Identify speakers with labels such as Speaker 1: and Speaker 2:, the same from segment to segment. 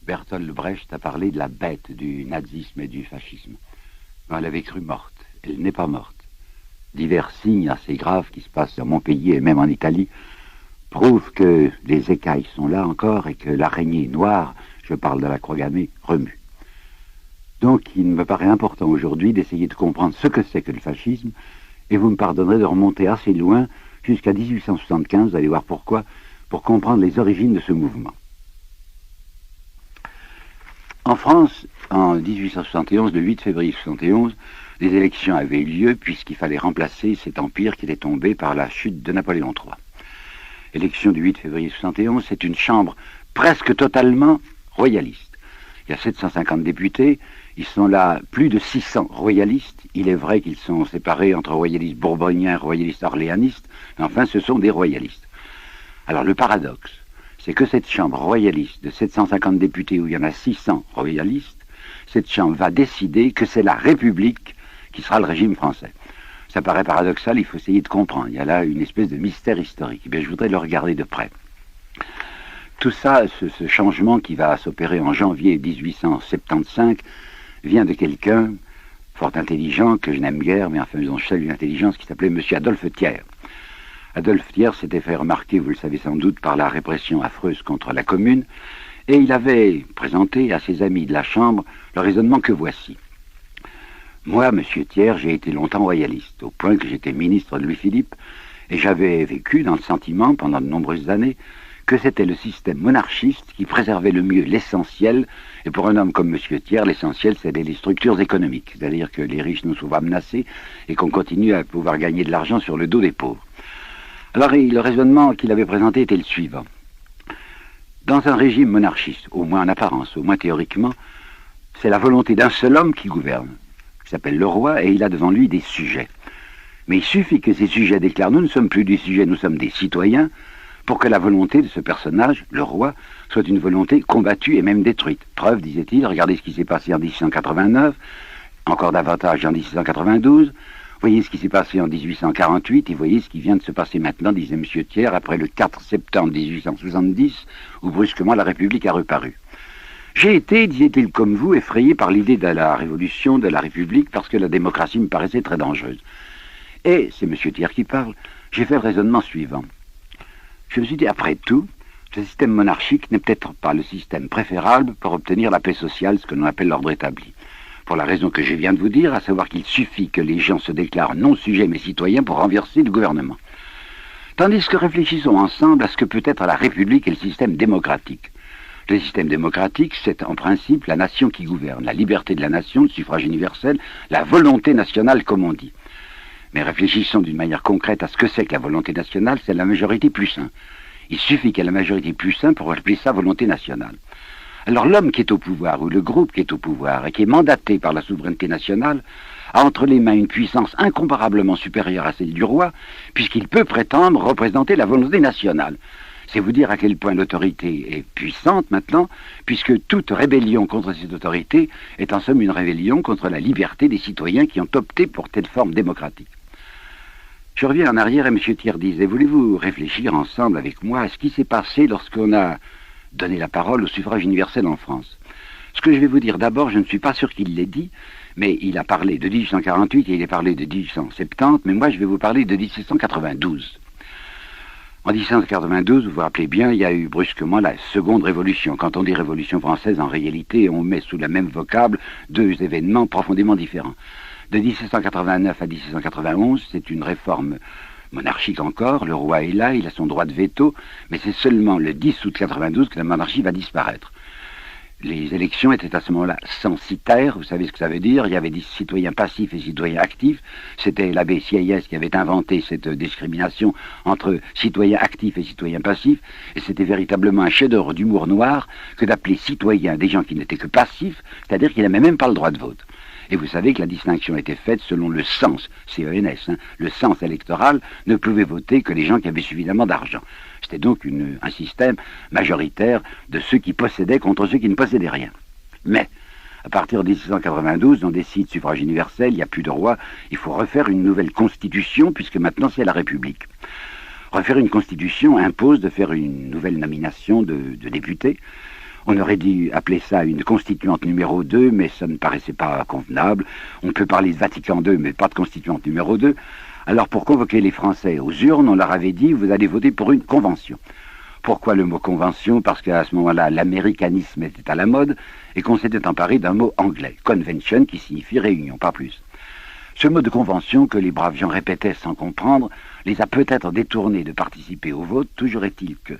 Speaker 1: Bertolt Brecht a parlé de la bête du nazisme et du fascisme. On l'avait crue morte. Elle n'est pas morte. Divers signes assez graves qui se passent dans mon pays et même en Italie prouvent que les écailles sont là encore et que l'araignée noire, je parle de la croix gammée, remue. Donc il me paraît important aujourd'hui d'essayer de comprendre ce que c'est que le fascisme, et vous me pardonnerez de remonter assez loin jusqu'à 1875, vous allez voir pourquoi, pour comprendre les origines de ce mouvement. En France, en 1871, le 8 février 1971, les élections avaient eu lieu puisqu'il fallait remplacer cet empire qui était tombé par la chute de Napoléon III. L'élection du 8 février 1971, c'est une chambre presque totalement royaliste. Il y a 750 députés, ils sont là plus de 600 royalistes. Il est vrai qu'ils sont séparés entre royalistes bourboniens et royalistes orléanistes, mais enfin ce sont des royalistes. Alors le paradoxe, c'est que cette chambre royaliste de 750 députés où il y en a 600 royalistes, cette chambre va décider que c'est la République qui sera le régime français. Ça paraît paradoxal, il faut essayer de comprendre. Il y a là une espèce de mystère historique. Eh bien, je voudrais le regarder de près. Tout ça, ce changement qui va s'opérer en janvier 1875, vient de quelqu'un fort intelligent, que je n'aime guère, mais enfin, dont je salue l'intelligence, qui s'appelait M. Adolphe Thiers. Adolphe Thiers s'était fait remarquer, vous le savez sans doute, par la répression affreuse contre la Commune, et il avait présenté à ses amis de la Chambre le raisonnement que voici. Moi, M. Thiers, j'ai été longtemps royaliste, au point que j'étais ministre de Louis-Philippe, et j'avais vécu dans le sentiment, pendant de nombreuses années, que c'était le système monarchiste qui préservait le mieux l'essentiel, et pour un homme comme M. Thiers, l'essentiel, c'était les structures économiques, c'est-à-dire que les riches ne soient pas menacés et qu'on continue à pouvoir gagner de l'argent sur le dos des pauvres. Alors, le raisonnement qu'il avait présenté était le suivant. Dans un régime monarchiste, au moins en apparence, au moins théoriquement, c'est la volonté d'un seul homme qui gouverne, qui s'appelle le roi, et il a devant lui des sujets. Mais il suffit que ces sujets déclarent « nous ne sommes plus des sujets, nous sommes des citoyens », pour que la volonté de ce personnage, le roi, soit une volonté combattue et même détruite. Preuve, disait-il, regardez ce qui s'est passé en 1689, encore davantage en 1692, voyez ce qui s'est passé en 1848 et voyez ce qui vient de se passer maintenant, disait M. Thiers, après le 4 septembre 1870, où brusquement la République a reparu. J'ai été, disait-il comme vous, effrayé par l'idée de la révolution, de la République, parce que la démocratie me paraissait très dangereuse. Et, c'est M. Thiers qui parle, j'ai fait le raisonnement suivant. Je me suis dit, après tout, ce système monarchique n'est peut-être pas le système préférable pour obtenir la paix sociale, ce que l'on appelle l'ordre établi. Pour la raison que je viens de vous dire, à savoir qu'il suffit que les gens se déclarent non sujets mais citoyens pour renverser le gouvernement. Tandis que réfléchissons ensemble à ce que peut être la République et le système démocratique. Le système démocratique, c'est en principe la nation qui gouverne, la liberté de la nation, le suffrage universel, la volonté nationale comme on dit. Mais réfléchissons d'une manière concrète à ce que c'est que la volonté nationale, c'est la majorité plus 1. Il suffit qu'il y ait la majorité plus 1 pour appeler ça volonté nationale. Alors l'homme qui est au pouvoir, ou le groupe qui est au pouvoir, et qui est mandaté par la souveraineté nationale, a entre les mains une puissance incomparablement supérieure à celle du roi, puisqu'il peut prétendre représenter la volonté nationale. C'est vous dire à quel point l'autorité est puissante maintenant, puisque toute rébellion contre cette autorité est en somme une rébellion contre la liberté des citoyens qui ont opté pour telle forme démocratique. Je reviens en arrière et M. Thiers disait, voulez-vous réfléchir ensemble avec moi à ce qui s'est passé lorsqu'on a donné la parole au suffrage universel en France? Ce que je vais vous dire d'abord, je ne suis pas sûr qu'il l'ait dit, mais il a parlé de 1848 et il a parlé de 1870, mais moi je vais vous parler de 1792. En 1792, vous vous rappelez bien, il y a eu brusquement la seconde révolution. Quand on dit révolution française, en réalité, on met sous la même vocable deux événements profondément différents. De 1789 à 1791, c'est une réforme monarchique encore, le roi est là, il a son droit de veto, mais c'est seulement le 10 août 92 que la monarchie va disparaître. Les élections étaient à ce moment-là censitaires, vous savez ce que ça veut dire, il y avait des citoyens passifs et citoyens actifs, c'était l'abbé Sieyès qui avait inventé cette discrimination entre citoyens actifs et citoyens passifs, et c'était véritablement un chef-d'œuvre d'humour noir que d'appeler citoyens des gens qui n'étaient que passifs, c'est-à-dire qui n'avaient même pas le droit de vote. Et vous savez que la distinction était faite selon le sens, C-E-N-S, le sens électoral, ne pouvaient voter que les gens qui avaient suffisamment d'argent. C'était donc un système majoritaire de ceux qui possédaient contre ceux qui ne possédaient rien. Mais, à partir de 1792, on décide suffrage universel, il n'y a plus de roi, il faut refaire une nouvelle constitution, puisque maintenant c'est la République. Refaire une constitution impose de faire une nouvelle nomination de députés. On aurait dû appeler ça une constituante numéro 2, mais ça ne paraissait pas convenable. On peut parler de Vatican II, mais pas de constituante numéro 2. Alors pour convoquer les Français aux urnes, on leur avait dit, vous allez voter pour une convention. Pourquoi le mot convention? Parce qu'à ce moment-là, l'américanisme était à la mode et qu'on s'était emparé d'un mot anglais, convention, qui signifie réunion, pas plus. Ce mot de convention que les braves gens répétaient sans comprendre les a peut-être détournés de participer au vote. Toujours est-il que,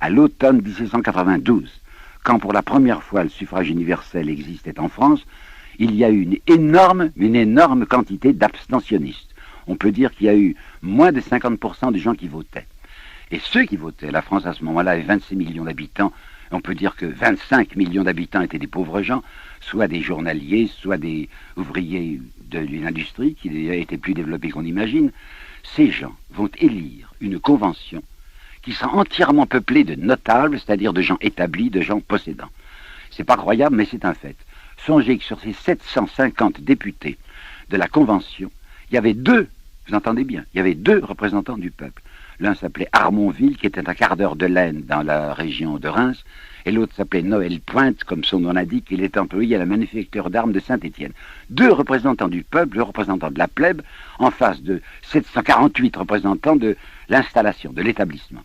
Speaker 1: à l'automne 1792, quand pour la première fois le suffrage universel existait en France, il y a eu une énorme quantité d'abstentionnistes. On peut dire qu'il y a eu moins de 50% des gens qui votaient. Et ceux qui votaient, la France à ce moment-là avait 26 millions d'habitants, on peut dire que 25 millions d'habitants étaient des pauvres gens, soit des journaliers, soit des ouvriers de l'industrie, qui étaient plus développés qu'on imagine. Ces gens vont élire une convention qui sera entièrement peuplée de notables, c'est-à-dire de gens établis, de gens possédants. C'est pas croyable, mais c'est un fait. Songez que sur ces 750 députés de la convention, il y avait deux, vous entendez bien, il y avait deux représentants du peuple. L'un s'appelait Armonville, qui était un quart d'heure de l'Aisne dans la région de Reims, et l'autre s'appelait Noël Pointe, comme son nom l'indique, il est employé à la manufacture d'armes de Saint-Étienne. Deux représentants du peuple, deux représentants de la plèbe, en face de 748 représentants de l'installation, de l'établissement.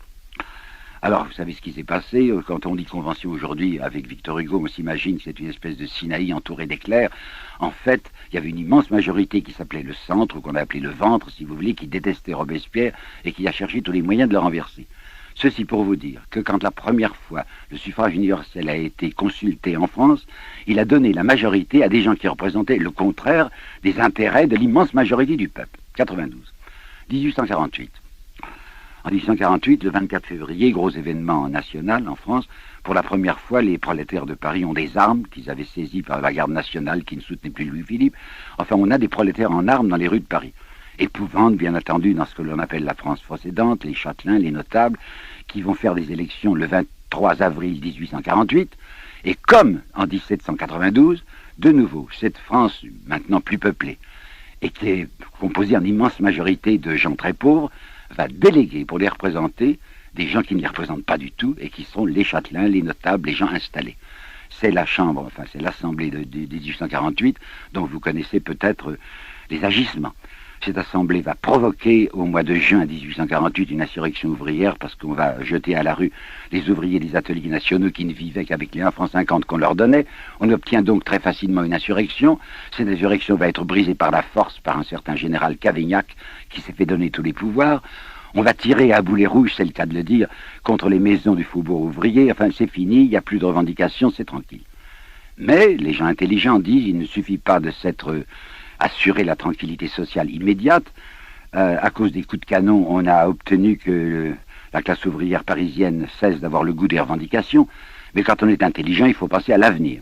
Speaker 1: Alors, vous savez ce qui s'est passé, quand on dit convention aujourd'hui, avec Victor Hugo, on s'imagine que c'est une espèce de Sinaï entourée d'éclairs. En fait, il y avait une immense majorité qui s'appelait le centre, ou qu'on a appelé le ventre, si vous voulez, qui détestait Robespierre et qui a cherché tous les moyens de le renverser. Ceci pour vous dire que quand la première fois le suffrage universel a été consulté en France, il a donné la majorité à des gens qui représentaient le contraire des intérêts de l'immense majorité du peuple. 92. 1848. En 1848, le 24 février, gros événement national en France, pour la première fois, les prolétaires de Paris ont des armes qu'ils avaient saisies par la garde nationale qui ne soutenait plus Louis-Philippe. Enfin, on a des prolétaires en armes dans les rues de Paris. Épouvante, bien entendu, dans ce que l'on appelle la France possédante, les châtelains, les notables, qui vont faire des élections le 23 avril 1848. Et comme en 1792, de nouveau, cette France, maintenant plus peuplée, et qui est composée en immense majorité de gens très pauvres, va déléguer pour les représenter des gens qui ne les représentent pas du tout et qui sont les châtelains, les notables, les gens installés. C'est la Chambre, enfin c'est l'Assemblée de 1848 dont vous connaissez peut-être les agissements. Cette assemblée va provoquer au mois de juin 1848 une insurrection ouvrière parce qu'on va jeter à la rue les ouvriers des ateliers nationaux qui ne vivaient qu'avec les 1,50 francs qu'on leur donnait. On obtient donc très facilement une insurrection. Cette insurrection va être brisée par la force par un certain général Cavaignac qui s'est fait donner tous les pouvoirs. On va tirer à boulet rouge, c'est le cas de le dire, contre les maisons du faubourg ouvrier. Enfin, c'est fini, il n'y a plus de revendications, c'est tranquille. Mais les gens intelligents disent il ne suffit pas de s'être assurer la tranquillité sociale immédiate. À cause des coups de canon, on a obtenu que la classe ouvrière parisienne cesse d'avoir le goût des revendications. Mais quand on est intelligent, il faut penser à l'avenir.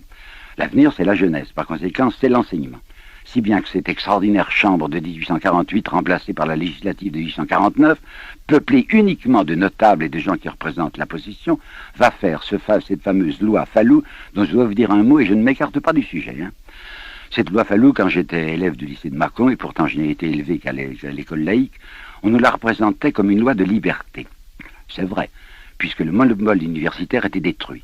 Speaker 1: L'avenir, c'est la jeunesse. Par conséquent, c'est l'enseignement. Si bien que cette extraordinaire chambre de 1848, remplacée par la législative de 1849, peuplée uniquement de notables et de gens qui représentent la position, va faire cette fameuse loi Fallou, dont je dois vous dire un mot et je ne m'écarte pas du sujet. Cette loi Fallou, quand j'étais élève du lycée de Mâcon, et pourtant je n'ai été élevé qu'à l'école laïque, on nous la représentait comme une loi de liberté. C'est vrai, puisque le monopole universitaire était détruit.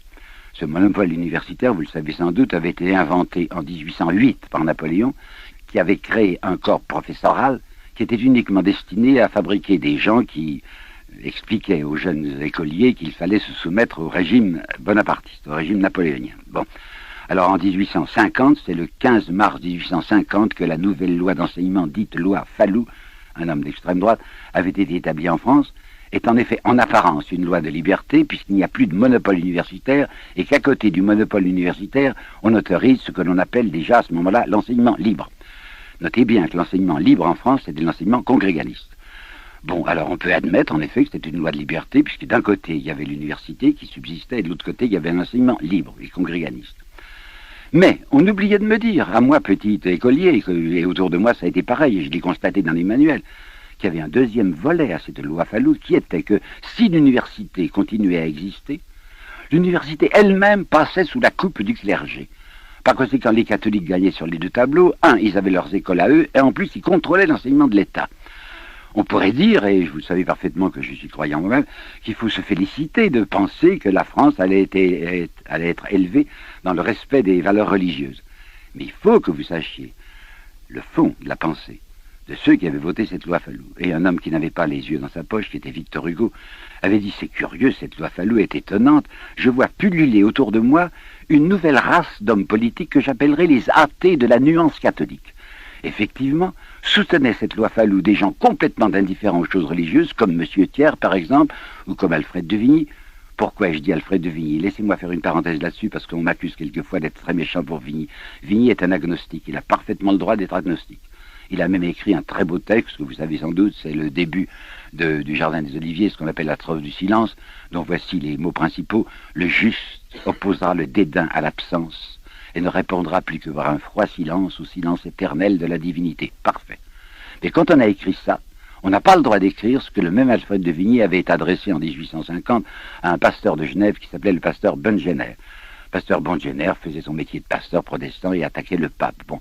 Speaker 1: Ce monopole universitaire, vous le savez sans doute, avait été inventé en 1808 par Napoléon, qui avait créé un corps professoral qui était uniquement destiné à fabriquer des gens qui expliquaient aux jeunes écoliers qu'il fallait se soumettre au régime bonapartiste, au régime napoléonien. Bon. Alors en 1850, c'est le 15 mars 1850 que la nouvelle loi d'enseignement dite loi Fallou, un homme d'extrême droite, avait été établie en France, est en effet en apparence une loi de liberté puisqu'il n'y a plus de monopole universitaire et qu'à côté du monopole universitaire, on autorise ce que l'on appelle déjà à ce moment-là l'enseignement libre. Notez bien que l'enseignement libre en France, c'était l'enseignement congrégaliste. Bon, alors on peut admettre en effet que c'était une loi de liberté puisque d'un côté il y avait l'université qui subsistait et de l'autre côté il y avait un enseignement libre et congrégaliste. Mais on oubliait de me dire, à moi petit écolier, et autour de moi ça a été pareil, et je l'ai constaté dans les manuels, qu'il y avait un deuxième volet à cette loi Fallou, qui était que si l'université continuait à exister, l'université elle-même passait sous la coupe du clergé. Par conséquent, les catholiques gagnaient sur les deux tableaux. Un, ils avaient leurs écoles à eux, et en plus, ils contrôlaient l'enseignement de l'État. On pourrait dire, et vous savez parfaitement que je suis croyant moi-même, qu'il faut se féliciter de penser que la France allait être élevée dans le respect des valeurs religieuses. Mais il faut que vous sachiez le fond de la pensée de ceux qui avaient voté cette loi Fallou. Et un homme qui n'avait pas les yeux dans sa poche, qui était Victor Hugo, avait dit « C'est curieux, cette loi Fallou est étonnante. Je vois pulluler autour de moi une nouvelle race d'hommes politiques que j'appellerais les athées de la nuance catholique. » Effectivement, soutenaient cette loi Fallou des gens complètement indifférents aux choses religieuses, comme M. Thiers, par exemple, ou comme Alfred de Vigny. Pourquoi je dis Alfred de Vigny? Laissez-moi faire une parenthèse là-dessus, parce qu'on m'accuse quelquefois d'être très méchant pour Vigny. Vigny est un agnostique, il a parfaitement le droit d'être agnostique. Il a même écrit un très beau texte, que vous savez sans doute, c'est le début du Jardin des Oliviers, ce qu'on appelle la trêve du silence, dont voici les mots principaux. Le juste opposera le dédain à l'absence, et ne répondra plus que par un froid silence, au silence éternel de la divinité. Parfait. Mais quand on a écrit ça, on n'a pas le droit d'écrire ce que le même Alfred de Vigny avait adressé en 1850 à un pasteur de Genève qui s'appelait le pasteur Bungener. Pasteur Bungener faisait son métier de pasteur protestant et attaquait le pape. Bon.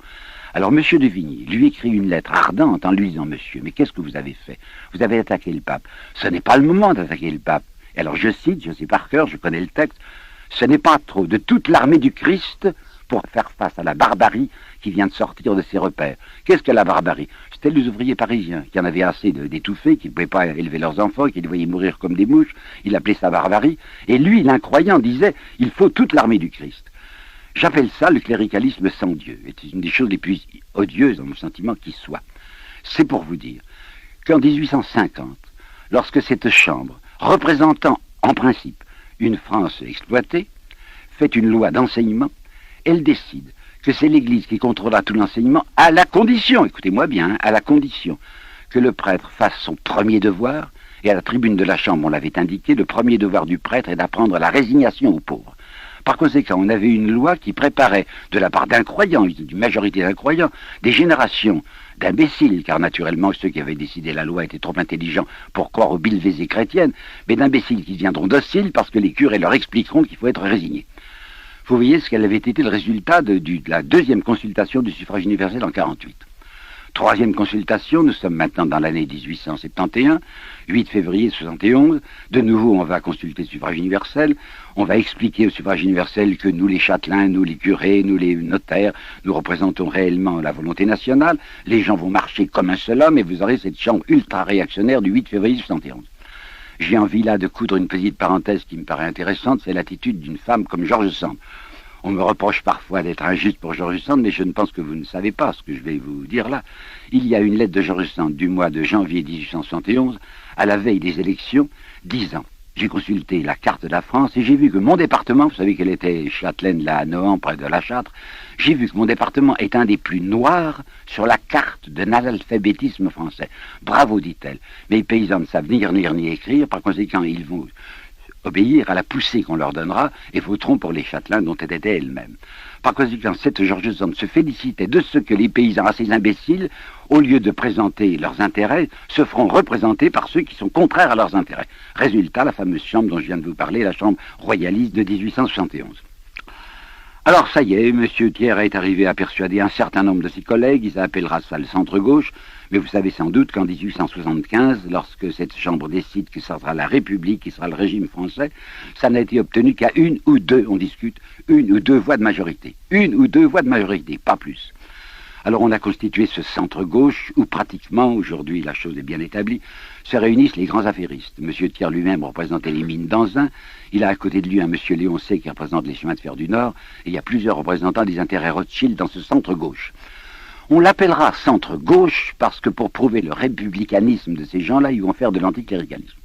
Speaker 1: Alors M. de Vigny lui écrit une lettre ardente en lui disant « Monsieur, mais qu'est-ce que vous avez fait? Vous avez attaqué le pape. Ce n'est pas le moment d'attaquer le pape. » Et alors je cite, je sais par cœur, je connais le texte, « Ce n'est pas trop de toute l'armée du Christ pour faire face à la barbarie qui vient de sortir de ses repères. » Qu'est-ce que la barbarie? C'était les ouvriers parisiens qui en avaient assez d'étouffer, qui ne pouvaient pas élever leurs enfants, qui les voyaient mourir comme des mouches. Il appelait ça barbarie. Et lui, l'incroyant, disait « Il faut toute l'armée du Christ. » J'appelle ça le cléricalisme sans Dieu. C'est une des choses les plus odieuses dans mon sentiment qui soit. C'est pour vous dire qu'en 1850, lorsque cette Chambre, représentant en principe une France exploitée, fait une loi d'enseignement, elle décide que c'est l'Église qui contrôlera tout l'enseignement à la condition, écoutez-moi bien, à la condition que le prêtre fasse son premier devoir, et à la tribune de la Chambre on l'avait indiqué, le premier devoir du prêtre est d'apprendre la résignation aux pauvres. Par conséquent, on avait une loi qui préparait, de la part d'incroyants, d'une majorité d'incroyants, des générations d'imbéciles, car naturellement ceux qui avaient décidé la loi étaient trop intelligents pour croire aux billevésées chrétiennes, mais d'imbéciles qui deviendront dociles parce que les curés leur expliqueront qu'il faut être résigné. Vous voyez ce qu'elle avait été le résultat de la deuxième consultation du suffrage universel en 1948. Troisième consultation, nous sommes maintenant dans l'année 1871, 8 février 71. De nouveau, on va consulter le suffrage universel. On va expliquer au suffrage universel que nous, les châtelains, nous, les curés, nous, les notaires, nous représentons réellement la volonté nationale. Les gens vont marcher comme un seul homme et vous aurez cette chambre ultra-réactionnaire du 8 février 71. J'ai envie là de coudre une petite parenthèse qui me paraît intéressante, c'est l'attitude d'une femme comme George Sand. On me reproche parfois d'être injuste pour George Sand, mais je ne pense que vous ne savez pas ce que je vais vous dire là. Il y a une lettre de George Sand du mois de janvier 1871, à la veille des élections, disant « J'ai consulté la carte de la France et j'ai vu que mon département, vous savez qu'elle était châtelaine là à Nohant, près de La Châtre, j'ai vu que mon département est un des plus noirs sur la carte de l'alphabétisme français. Bravo, dit-elle. Mais les paysans ne savent ni lire ni écrire, par conséquent, ils vont obéir à la poussée qu'on leur donnera et voteront pour les châtelains dont elle était elle-même. Par conséquent, cette George Sand se félicitait de ce que les paysans assez imbéciles, au lieu de présenter leurs intérêts, se feront représenter par ceux qui sont contraires à leurs intérêts. Résultat, la fameuse chambre dont je viens de vous parler, la chambre royaliste de 1871. Alors ça y est, M. Thiers est arrivé à persuader un certain nombre de ses collègues, il appellera ça le centre-gauche, mais vous savez sans doute qu'en 1875, lorsque cette chambre décide que ça sera la République, qui sera le régime français, ça n'a été obtenu qu'à une ou deux, on discute, une ou deux voix de majorité. Une ou deux voix de majorité, pas plus. Alors on a constitué ce centre-gauche où pratiquement, aujourd'hui la chose est bien établie, se réunissent les grands affairistes. M. Thiers lui-même représentait les mines d'Anzin, il a à côté de lui un M. Léoncé qui représente les chemins de fer du Nord, et il y a plusieurs représentants des intérêts Rothschild dans ce centre-gauche. On l'appellera centre-gauche parce que pour prouver le républicanisme de ces gens-là, ils vont faire de l'anticléricalisme.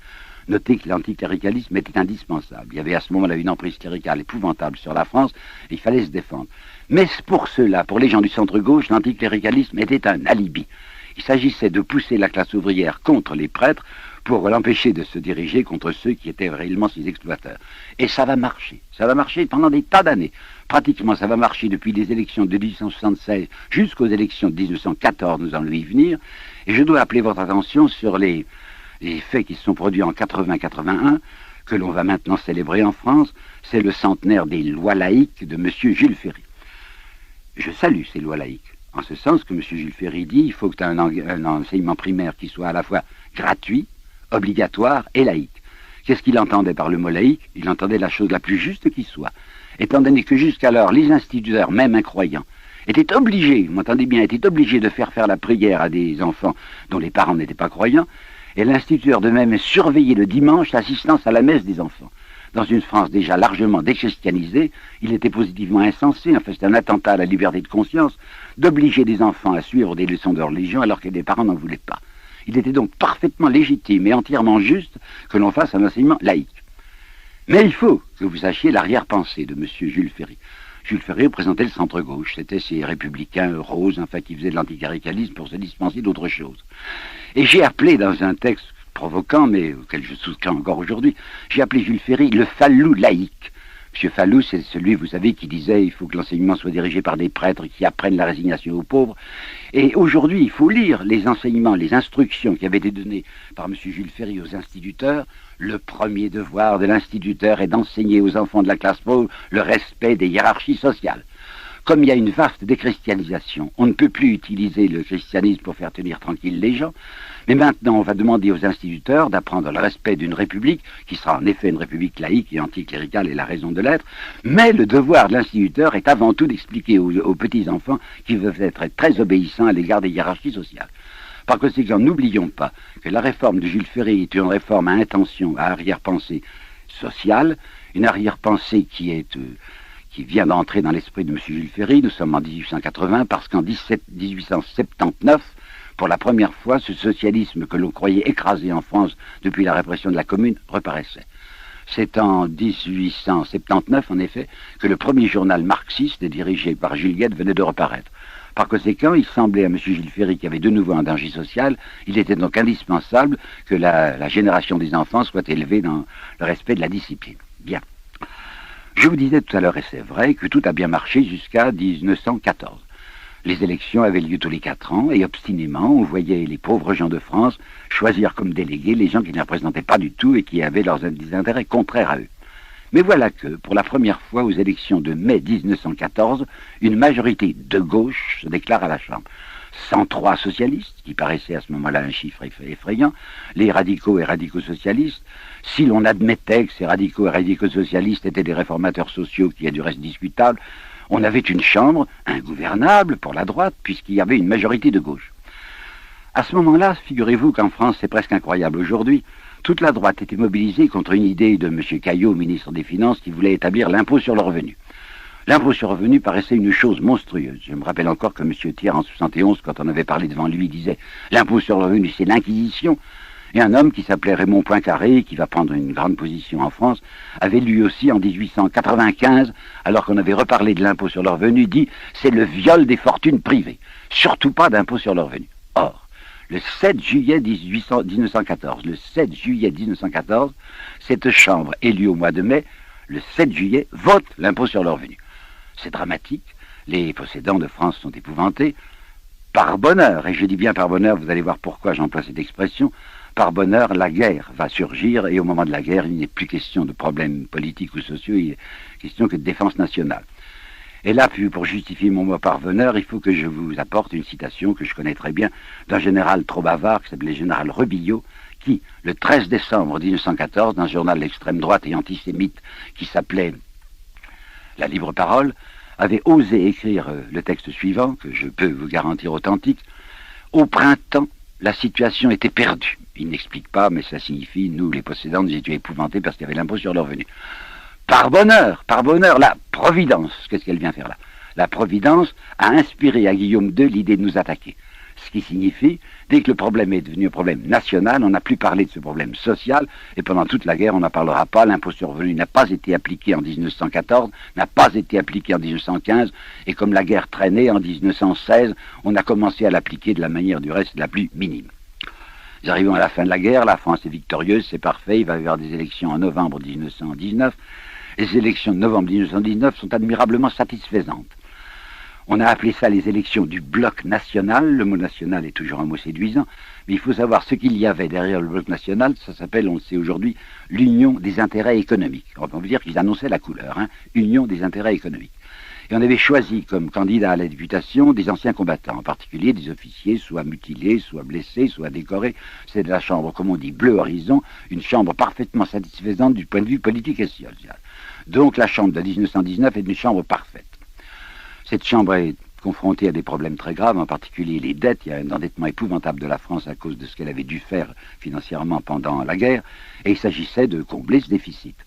Speaker 1: Notez que l'anticléricalisme était indispensable. Il y avait à ce moment-là une emprise cléricale épouvantable sur la France, et il fallait se défendre. Mais pour ceux-là, pour les gens du centre-gauche, l'anticléricalisme était un alibi. Il s'agissait de pousser la classe ouvrière contre les prêtres pour l'empêcher de se diriger contre ceux qui étaient réellement ses exploiteurs. Et ça va marcher. Ça va marcher pendant des tas d'années. Pratiquement, ça va marcher depuis les élections de 1876 jusqu'aux élections de 1914, nous allons y venir. Et je dois appeler votre attention sur les faits qui se sont produits en 80-81, que l'on va maintenant célébrer en France. C'est le centenaire des lois laïques de M. Jules Ferry. Je salue ces lois laïques. en ce sens que M. Jules Ferry dit il faut que tu aies un enseignement primaire qui soit à la fois gratuit, obligatoire et laïque. Qu'est-ce qu'il entendait par le mot laïque? Il entendait la chose la plus juste qui soit. Étant donné que jusqu'alors, les instituteurs, même incroyants, étaient obligés, vous m'entendez bien, étaient obligés de faire la prière à des enfants dont les parents n'étaient pas croyants, et l'instituteur de même surveillait le dimanche l'assistance à la messe des enfants. Dans une France déjà largement déchristianisée, il était positivement insensé, enfin c'est un attentat à la liberté de conscience, d'obliger des enfants à suivre des leçons de religion alors que les parents n'en voulaient pas. Il était donc parfaitement légitime et entièrement juste que l'on fasse un enseignement laïque. Mais il faut que vous sachiez l'arrière-pensée de M. Jules Ferry. Jules Ferry représentait le centre-gauche. C'était ces républicains roses, enfin, qui faisaient de l'anticléricalisme pour se dispenser d'autre chose. Et j'ai appelé dans un texte provoquant, mais auquel je souscris encore aujourd'hui, j'ai appelé Jules Ferry le Fallou laïque. M. Fallou, c'est celui, vous savez, qui disait il faut que l'enseignement soit dirigé par des prêtres qui apprennent la résignation aux pauvres. Et aujourd'hui, il faut lire les enseignements, les instructions qui avaient été données par M. Jules Ferry aux instituteurs. Le premier devoir de l'instituteur est d'enseigner aux enfants de la classe pauvre le respect des hiérarchies sociales. Comme il y a une vaste déchristianisation, on ne peut plus utiliser le christianisme pour faire tenir tranquille les gens, mais maintenant on va demander aux instituteurs d'apprendre le respect d'une république, qui sera en effet une république laïque et anticléricale et la raison de l'être, mais le devoir de l'instituteur est avant tout d'expliquer aux petits-enfants qu'ils doivent être très obéissants à l'égard des hiérarchies sociales. Par conséquent, n'oublions pas que la réforme de Jules Ferry est une réforme à intention, à arrière-pensée sociale, une arrière-pensée qui vient d'entrer dans l'esprit de M. Jules Ferry. Nous sommes en 1880 parce qu'en 1879, pour la première fois, ce socialisme que l'on croyait écrasé en France depuis la répression de la Commune reparaissait. C'est en 1879, en effet, que le premier journal marxiste dirigé par Jules Guesde venait de reparaître. Par conséquent, il semblait à M. Jules Ferry qu'il y avait de nouveau un danger social. Il était donc indispensable que la génération des enfants soit élevée dans le respect de la discipline. Bien. Je vous disais tout à l'heure, et c'est vrai, que tout a bien marché jusqu'à 1914. Les élections avaient lieu tous les 4 ans, et obstinément, on voyait les pauvres gens de France choisir comme délégués les gens qui ne les représentaient pas du tout et qui avaient des intérêts contraires à eux. Mais voilà que, pour la première fois aux élections de mai 1914, une majorité de gauche se déclare à la Chambre. 103 socialistes, qui paraissaient à ce moment-là un chiffre effrayant, les radicaux et radicaux-socialistes. Si l'on admettait que ces radicaux et radicaux-socialistes étaient des réformateurs sociaux, qui est du reste discutable, on avait une chambre ingouvernable pour la droite, puisqu'il y avait une majorité de gauche. À ce moment-là, figurez-vous qu'en France, c'est presque incroyable aujourd'hui, toute la droite était mobilisée contre une idée de M. Caillot, ministre des Finances, qui voulait établir l'impôt sur le revenu. L'impôt sur le revenu paraissait une chose monstrueuse. Je me rappelle encore que M. Thiers, en 71, quand on avait parlé devant lui, disait « L'impôt sur le revenu, c'est l'Inquisition ». Et un homme qui s'appelait Raymond Poincaré, qui va prendre une grande position en France, avait lui aussi, en 1895, alors qu'on avait reparlé de l'impôt sur le revenu, dit « C'est le viol des fortunes privées. Surtout pas d'impôt sur le revenu ». Or, le 7 juillet 1914, cette Chambre, élue au mois de mai, le 7 juillet, vote l'impôt sur le revenu. C'est dramatique, les possédants de France sont épouvantés. Par bonheur, et je dis bien par bonheur, vous allez voir pourquoi j'emploie cette expression, par bonheur, la guerre va surgir, et au moment de la guerre, il n'est plus question de problèmes politiques ou sociaux, il est question que de défense nationale. Et là, pour justifier mon mot par bonheur, il faut que je vous apporte une citation que je connais très bien, d'un général trop bavard, qui s'appelait le général Rebillot, qui, le 13 décembre 1914, dans un journal d'extrême droite et antisémite qui s'appelait La Libre Parole, avait osé écrire le texte suivant, que je peux vous garantir authentique. Au printemps, la situation était perdue. Il n'explique pas, mais ça signifie, nous, les possédants, nous étions épouvantés parce qu'il y avait l'impôt sur le revenu. Par bonheur, la Providence, qu'est-ce qu'elle vient faire là? La Providence a inspiré à Guillaume II l'idée de nous attaquer. Ce qui signifie, dès que le problème est devenu un problème national, on n'a plus parlé de ce problème social, et pendant toute la guerre, on n'en parlera pas. L'impôt sur le revenu n'a pas été appliqué en 1914, n'a pas été appliqué en 1915, et comme la guerre traînait en 1916, on a commencé à l'appliquer de la manière du reste la plus minime. Nous arrivons à la fin de la guerre, la France est victorieuse, c'est parfait, il va y avoir des élections en novembre 1919. Les élections de novembre 1919 sont admirablement satisfaisantes. On a appelé ça les élections du bloc national. Le mot national est toujours un mot séduisant, mais il faut savoir ce qu'il y avait derrière le bloc national. Ça s'appelle, on le sait aujourd'hui, l'union des intérêts économiques. On peut dire qu'ils annonçaient la couleur, Union des intérêts économiques. Et on avait choisi comme candidats à la députation des anciens combattants, en particulier des officiers, soit mutilés, soit blessés, soit décorés. C'est de la chambre, comme on dit, bleu horizon, une chambre parfaitement satisfaisante du point de vue politique et social. Donc la chambre de 1919 est une chambre parfaite. Cette chambre est confrontée à des problèmes très graves, en particulier les dettes. Il y a un endettement épouvantable de la France à cause de ce qu'elle avait dû faire financièrement pendant la guerre, et il s'agissait de combler ce déficit.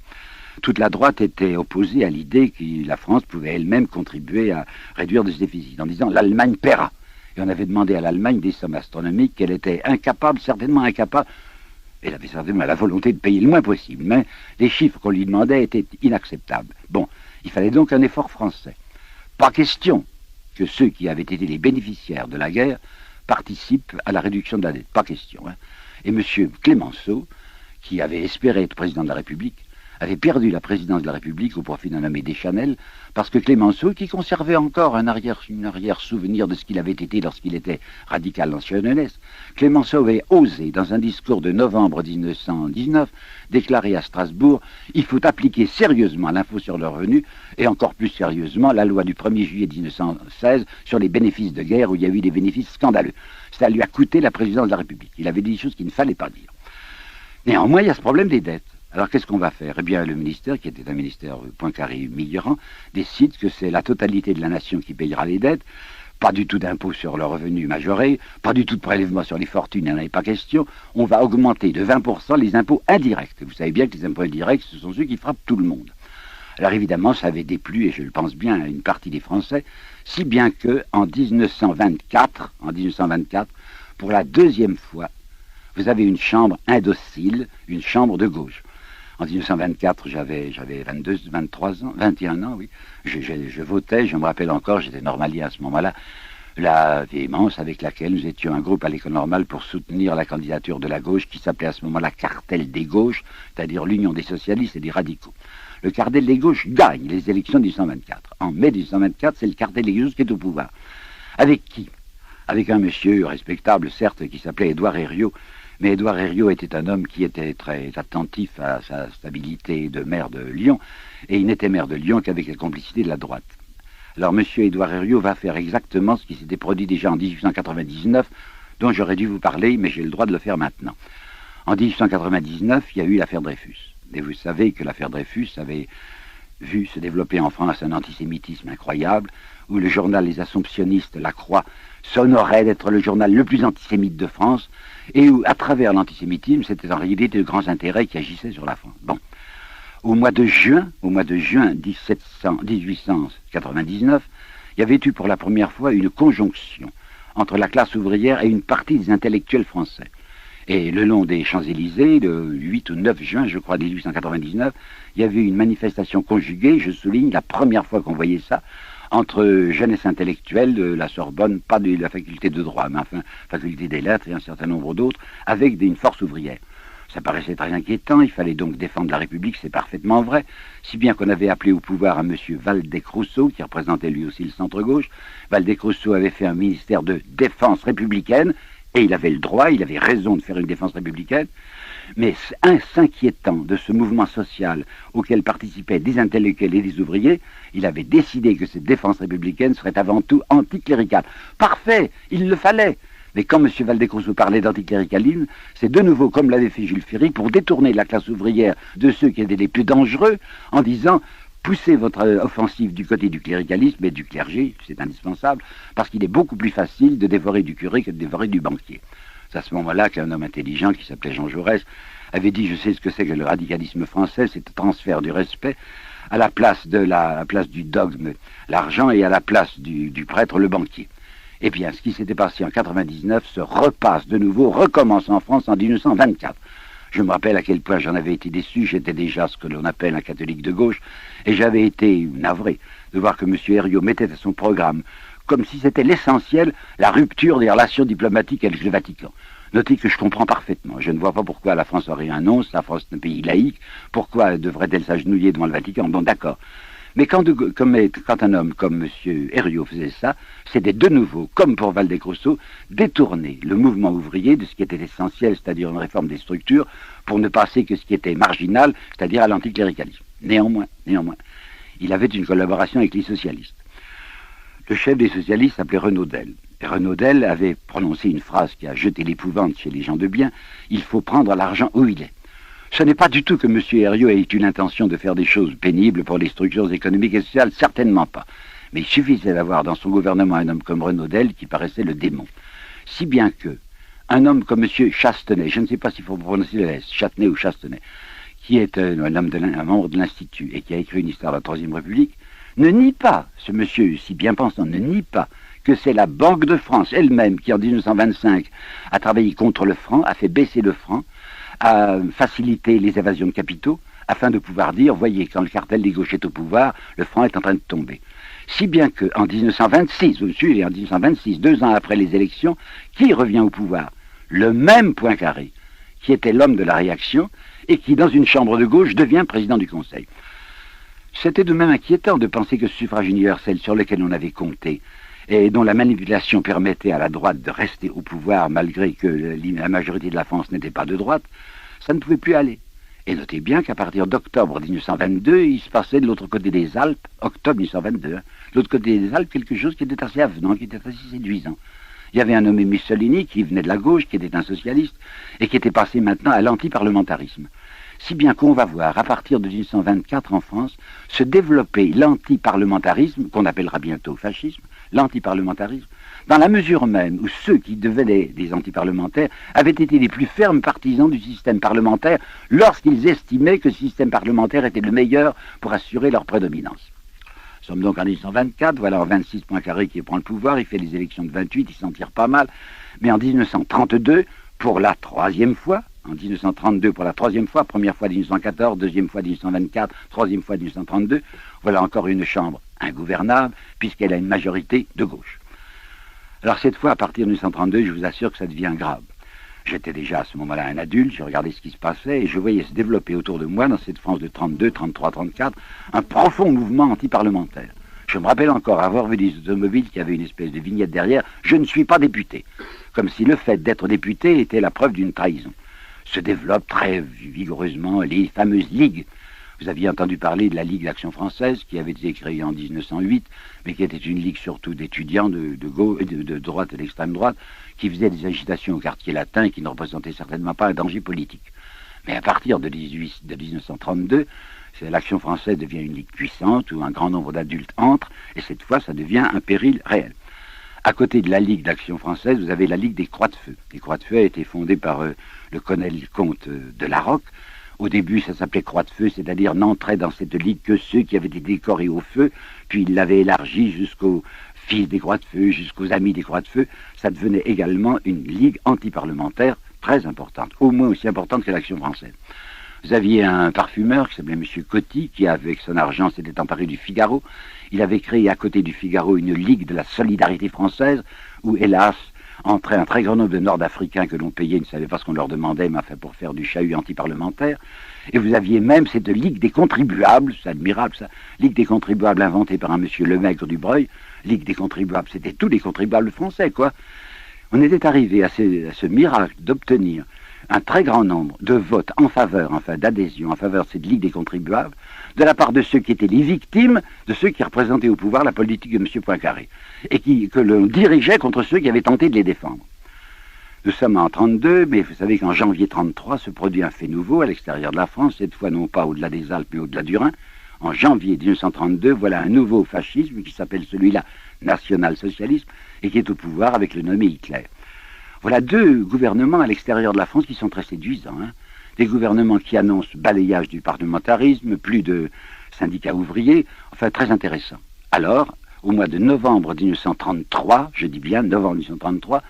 Speaker 1: Toute la droite était opposée à l'idée que la France pouvait elle-même contribuer à réduire ce déficit, en disant l'Allemagne paiera. Et on avait demandé à l'Allemagne des sommes astronomiques qu'elle était incapable, certainement incapable. Elle avait certainement la volonté de payer le moins possible, mais les chiffres qu'on lui demandait étaient inacceptables. Bon, il fallait donc un effort français. Pas question que ceux qui avaient été les bénéficiaires de la guerre participent à la réduction de la dette. Pas question. Et M. Clémenceau, qui avait espéré être président de la République, avait perdu la présidence de la République au profit d'un nommé Deschanel, parce que Clémenceau, qui conservait encore un arrière-souvenir de ce qu'il avait été lorsqu'il était radical nationaliste, Clémenceau avait osé, dans un discours de novembre 1919, déclarer à Strasbourg « Il faut appliquer sérieusement l'impôt sur le revenu et encore plus sérieusement la loi du 1er juillet 1916 sur les bénéfices de guerre où il y a eu des bénéfices scandaleux. » Ça lui a coûté la présidence de la République. Il avait dit des choses qu'il ne fallait pas dire. Néanmoins, il y a ce problème des dettes. Alors qu'est-ce qu'on va faire? Eh bien, le ministère, qui était un ministère Poincaré-Mitterrand, décide que c'est la totalité de la nation qui payera les dettes, pas du tout d'impôt sur le revenu majoré, pas du tout de prélèvement sur les fortunes, il n'y en avait pas question. On va augmenter de 20% les impôts indirects. Vous savez bien que les impôts indirects, ce sont ceux qui frappent tout le monde. Alors évidemment, ça avait déplu, et je le pense bien, à une partie des Français, si bien que en 1924, pour la deuxième fois, vous avez une chambre indocile, une chambre de gauche. En 1924, j'avais 23 ans, 21 ans, oui. Je votais, je me rappelle encore, j'étais normalien à ce moment-là, la véhémence avec laquelle nous étions un groupe à l'école normale pour soutenir la candidature de la gauche qui s'appelait à ce moment-là Cartel des gauches, c'est-à-dire l'union des socialistes et des radicaux. Le Cartel des gauches gagne les élections de 1924. En mai 1924, c'est le Cartel des gauches qui est au pouvoir. Avec qui? Avec un monsieur respectable, certes, qui s'appelait Édouard Herriot. Mais Édouard Herriot était un homme qui était très attentif à sa stabilité de maire de Lyon, et il n'était maire de Lyon qu'avec la complicité de la droite. Alors M. Édouard Herriot va faire exactement ce qui s'était produit déjà en 1899, dont j'aurais dû vous parler, mais j'ai le droit de le faire maintenant. En 1899, il y a eu l'affaire Dreyfus. Et vous savez que l'affaire Dreyfus avait vu se développer en France un antisémitisme incroyable, où le journal Les Assomptionnistes, La Croix, s'honorait d'être le journal le plus antisémite de France, et où, à travers l'antisémitisme, c'était en réalité de grands intérêts qui agissaient sur la France. Bon. Au mois de juin 1899, il y avait eu pour la première fois une conjonction entre la classe ouvrière et une partie des intellectuels français. Et le long des Champs-Élysées, le 8 ou 9 juin, je crois, 1899, il y avait une manifestation conjuguée, je souligne, la première fois qu'on voyait ça, entre jeunesse intellectuelle de la Sorbonne, pas de la faculté de droit, mais enfin, faculté des lettres et un certain nombre d'autres, avec une force ouvrière. Ça paraissait très inquiétant, il fallait donc défendre la République, c'est parfaitement vrai, si bien qu'on avait appelé au pouvoir un monsieur Valdec-Rousseau, qui représentait lui aussi le centre-gauche. Valdec-Rousseau avait fait un ministère de défense républicaine, et il avait le droit, il avait raison de faire une défense républicaine, mais s'inquiétant de ce mouvement social auquel participaient des intellectuels et des ouvriers, il avait décidé que cette défense républicaine serait avant tout anticléricale. Parfait, il le fallait. Mais quand M. Valdec-Rousseau parlait d'anticléricalisme, c'est de nouveau, comme l'avait fait Jules Ferry, pour détourner la classe ouvrière de ceux qui étaient les plus dangereux, en disant « poussez votre offensive du côté du cléricalisme et du clergé, c'est indispensable, parce qu'il est beaucoup plus facile de dévorer du curé que de dévorer du banquier. » C'est à ce moment-là qu'un homme intelligent, qui s'appelait Jean Jaurès, avait dit « Je sais ce que c'est que le radicalisme français, c'est le transfert du respect à la place du dogme, l'argent, et à la place du prêtre, le banquier. » Eh bien, ce qui s'était passé en 1999 se repasse de nouveau, recommence en France en 1924. Je me rappelle à quel point j'en avais été déçu, j'étais déjà ce que l'on appelle un catholique de gauche, et j'avais été navré de voir que M. Herriot mettait à son programme, comme si c'était l'essentiel, la rupture des relations diplomatiques avec le Vatican. Notez que je comprends parfaitement. Je ne vois pas pourquoi la France aurait un nonce, la France est un pays laïque, pourquoi devrait-elle s'agenouiller devant le Vatican? Bon, d'accord. Mais quand un homme comme M. Herriot faisait ça, c'était de nouveau, comme pour Valdec-Rousseau, détourner le mouvement ouvrier de ce qui était essentiel, c'est-à-dire une réforme des structures, pour ne passer que ce qui était marginal, c'est-à-dire à l'anticléricalisme. Néanmoins, il avait une collaboration avec les socialistes. Le chef des socialistes s'appelait Renaudel. Et Renaudel avait prononcé une phrase qui a jeté l'épouvante chez les gens de bien, il faut prendre l'argent où il est. Ce n'est pas du tout que M. Herriot ait eu l'intention de faire des choses pénibles pour les structures économiques et sociales, certainement pas. Mais il suffisait d'avoir dans son gouvernement un homme comme Renaudel qui paraissait le démon. Si bien que un homme comme M. Chastenay, je ne sais pas s'il faut prononcer le S, Châtenay ou Chastenay, qui est un membre de l'Institut et qui a écrit une histoire de la Troisième République, ne nie pas, ce monsieur si bien pensant, ne nie pas que c'est la Banque de France elle-même qui en 1925 a travaillé contre le franc, a fait baisser le franc, a facilité les évasions de capitaux, afin de pouvoir dire, voyez, quand le cartel des gauches est au pouvoir, le franc est en train de tomber. Si bien qu'en 1926, vous me suivez, en 1926, 2 ans après les élections, qui revient au pouvoir? Le même Poincaré, qui était l'homme de la réaction, et qui, dans une chambre de gauche, devient président du Conseil. C'était de même inquiétant de penser que ce suffrage universel sur lequel on avait compté, et dont la manipulation permettait à la droite de rester au pouvoir malgré que la majorité de la France n'était pas de droite, ça ne pouvait plus aller. Et notez bien qu'à partir d'octobre 1922, il se passait de l'autre côté des Alpes, octobre 1922, de l'autre côté des Alpes, quelque chose qui était assez avenant, qui était assez séduisant. Il y avait un nommé Mussolini qui venait de la gauche, qui était un socialiste, et qui était passé maintenant à l'antiparlementarisme. Si bien qu'on va voir, à partir de 1924 en France, se développer l'antiparlementarisme, qu'on appellera bientôt fascisme, l'antiparlementarisme, dans la mesure même où ceux qui devenaient des antiparlementaires avaient été les plus fermes partisans du système parlementaire lorsqu'ils estimaient que le système parlementaire était le meilleur pour assurer leur prédominance. Nous sommes donc en 1924, voilà en 26 Poincaré qui prend le pouvoir, il fait les élections de 28, il s'en tire pas mal, mais en 1932, pour la 3e fois, en 1932 pour la 3e fois, première fois 1914, 2e fois 1924, 3e fois 1932, voilà encore une chambre ingouvernable, puisqu'elle a une majorité de gauche. Alors cette fois, à partir de 1932, je vous assure que ça devient grave. J'étais déjà à ce moment-là un adulte, je regardais ce qui se passait, et je voyais se développer autour de moi, dans cette France de 32, 33, 34, un profond mouvement antiparlementaire. Je me rappelle encore avoir vu des automobiles qui avaient une espèce de vignette derrière, « Je ne suis pas député », comme si le fait d'être député était la preuve d'une trahison. Se développent très vigoureusement les fameuses ligues. Vous aviez entendu parler de la Ligue d'Action Française, qui avait été créée en 1908, mais qui était une ligue surtout d'étudiants de droite et d'extrême droite, qui faisaient des agitations au quartier latin et qui ne représentaient certainement pas un danger politique. Mais à partir de 1932, l'Action Française devient une ligue puissante, où un grand nombre d'adultes entrent, et cette fois, ça devient un péril réel. À côté de la Ligue d'Action Française, vous avez la Ligue des Croix de Feu. Les Croix de Feu a été fondée par le colonel-comte de Larocque. Au début, ça s'appelait Croix de Feu, c'est-à-dire n'entraient dans cette ligue que ceux qui avaient été décorés au feu, puis il l'avait élargi jusqu'aux fils des Croix de Feu, jusqu'aux amis des Croix de Feu. Ça devenait également une ligue antiparlementaire très importante, au moins aussi importante que l'Action Française. Vous aviez un parfumeur qui s'appelait M. Coty, qui avec son argent s'était emparé du Figaro. Il avait créé à côté du Figaro une ligue de la solidarité française, où hélas, entrait un très grand nombre de Nord-Africains que l'on payait, ils ne savaient pas ce qu'on leur demandait, mais enfin pour faire du chahut antiparlementaire. Et vous aviez même cette Ligue des contribuables, c'est admirable ça, Ligue des contribuables inventée par un monsieur Lemaigre du Breuil. Ligue des contribuables, c'était tous les contribuables français, quoi. On était arrivé à ce miracle d'obtenir un très grand nombre de votes en faveur, enfin d'adhésion en faveur de cette Ligue des contribuables, de la part de ceux qui étaient les victimes, de ceux qui représentaient au pouvoir la politique de M. Poincaré, et que l'on dirigeait contre ceux qui avaient tenté de les défendre. Nous sommes en 1932, mais vous savez qu'en janvier 1933 se produit un fait nouveau à l'extérieur de la France, cette fois non pas au-delà des Alpes, mais au-delà du Rhin. En janvier 1932, voilà un nouveau fascisme qui s'appelle celui-là national-socialisme, et qui est au pouvoir avec le nommé Hitler. Voilà 2 gouvernements à l'extérieur de la France qui sont très séduisants. Des gouvernements qui annoncent balayage du parlementarisme, plus de syndicats ouvriers, enfin très intéressant. Alors, au mois de novembre 1933, je dis bien novembre 1933,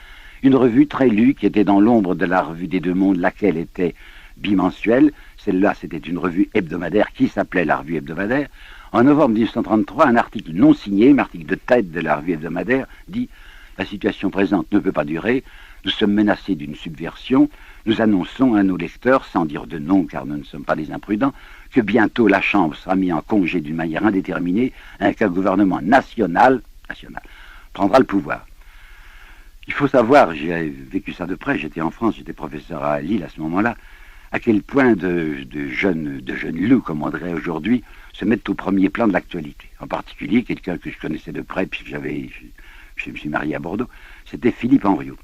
Speaker 1: une revue très lue qui était dans l'ombre de la revue des Deux Mondes, laquelle était bimensuelle. Celle-là, c'était une revue hebdomadaire qui s'appelait la revue hebdomadaire. En novembre 1933, un article non signé, un article de tête de la revue hebdomadaire, dit « La situation présente ne peut pas durer, nous sommes menacés d'une subversion, nous annonçons à nos lecteurs, sans dire de nom car nous ne sommes pas des imprudents, que bientôt la Chambre sera mise en congé d'une manière indéterminée, et qu'un gouvernement national prendra le pouvoir. » Il faut savoir, j'ai vécu ça de près, j'étais en France, j'étais professeur à Lille à ce moment-là, à quel point de jeunes loups, comme on dirait aujourd'hui, se mettent au premier plan de l'actualité. En particulier, quelqu'un que je connaissais de près, puisque je me suis marié à Bordeaux, c'était Philippe Henriot.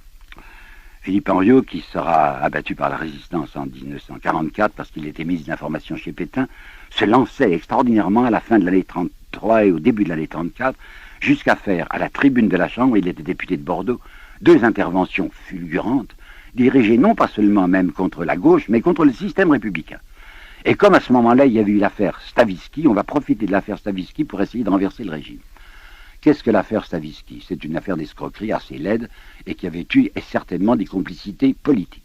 Speaker 1: Philippe Henriot, qui sera abattu par la résistance en 1944 parce qu'il était ministre de l'Information chez Pétain, se lançait extraordinairement à la fin de l'année 33 et au début de l'année 34, jusqu'à faire à la tribune de la Chambre, il était député de Bordeaux, 2 interventions fulgurantes, dirigées non pas seulement même contre la gauche, mais contre le système républicain. Et comme à ce moment-là, il y avait eu l'affaire Stavisky, on va profiter de l'affaire Stavisky pour essayer de renverser le régime. Qu'est-ce que l'affaire Stavisky? C'est une affaire d'escroquerie assez laide et qui avait eu certainement des complicités politiques.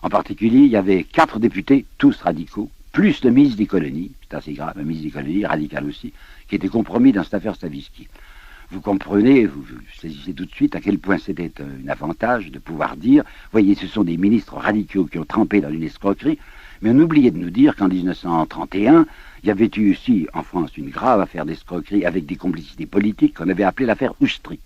Speaker 1: En particulier, il y avait 4 députés, tous radicaux, plus le ministre des colonies, c'est assez grave, un ministre des colonies, radical aussi, qui était compromis dans cette affaire Stavisky. Vous comprenez, vous saisissez tout de suite à quel point c'était un avantage de pouvoir dire, voyez, ce sont des ministres radicaux qui ont trempé dans une escroquerie, mais on oubliait de nous dire qu'en 1931, il y avait eu aussi en France une grave affaire d'escroquerie avec des complicités politiques qu'on avait appelée l'affaire Oustrik.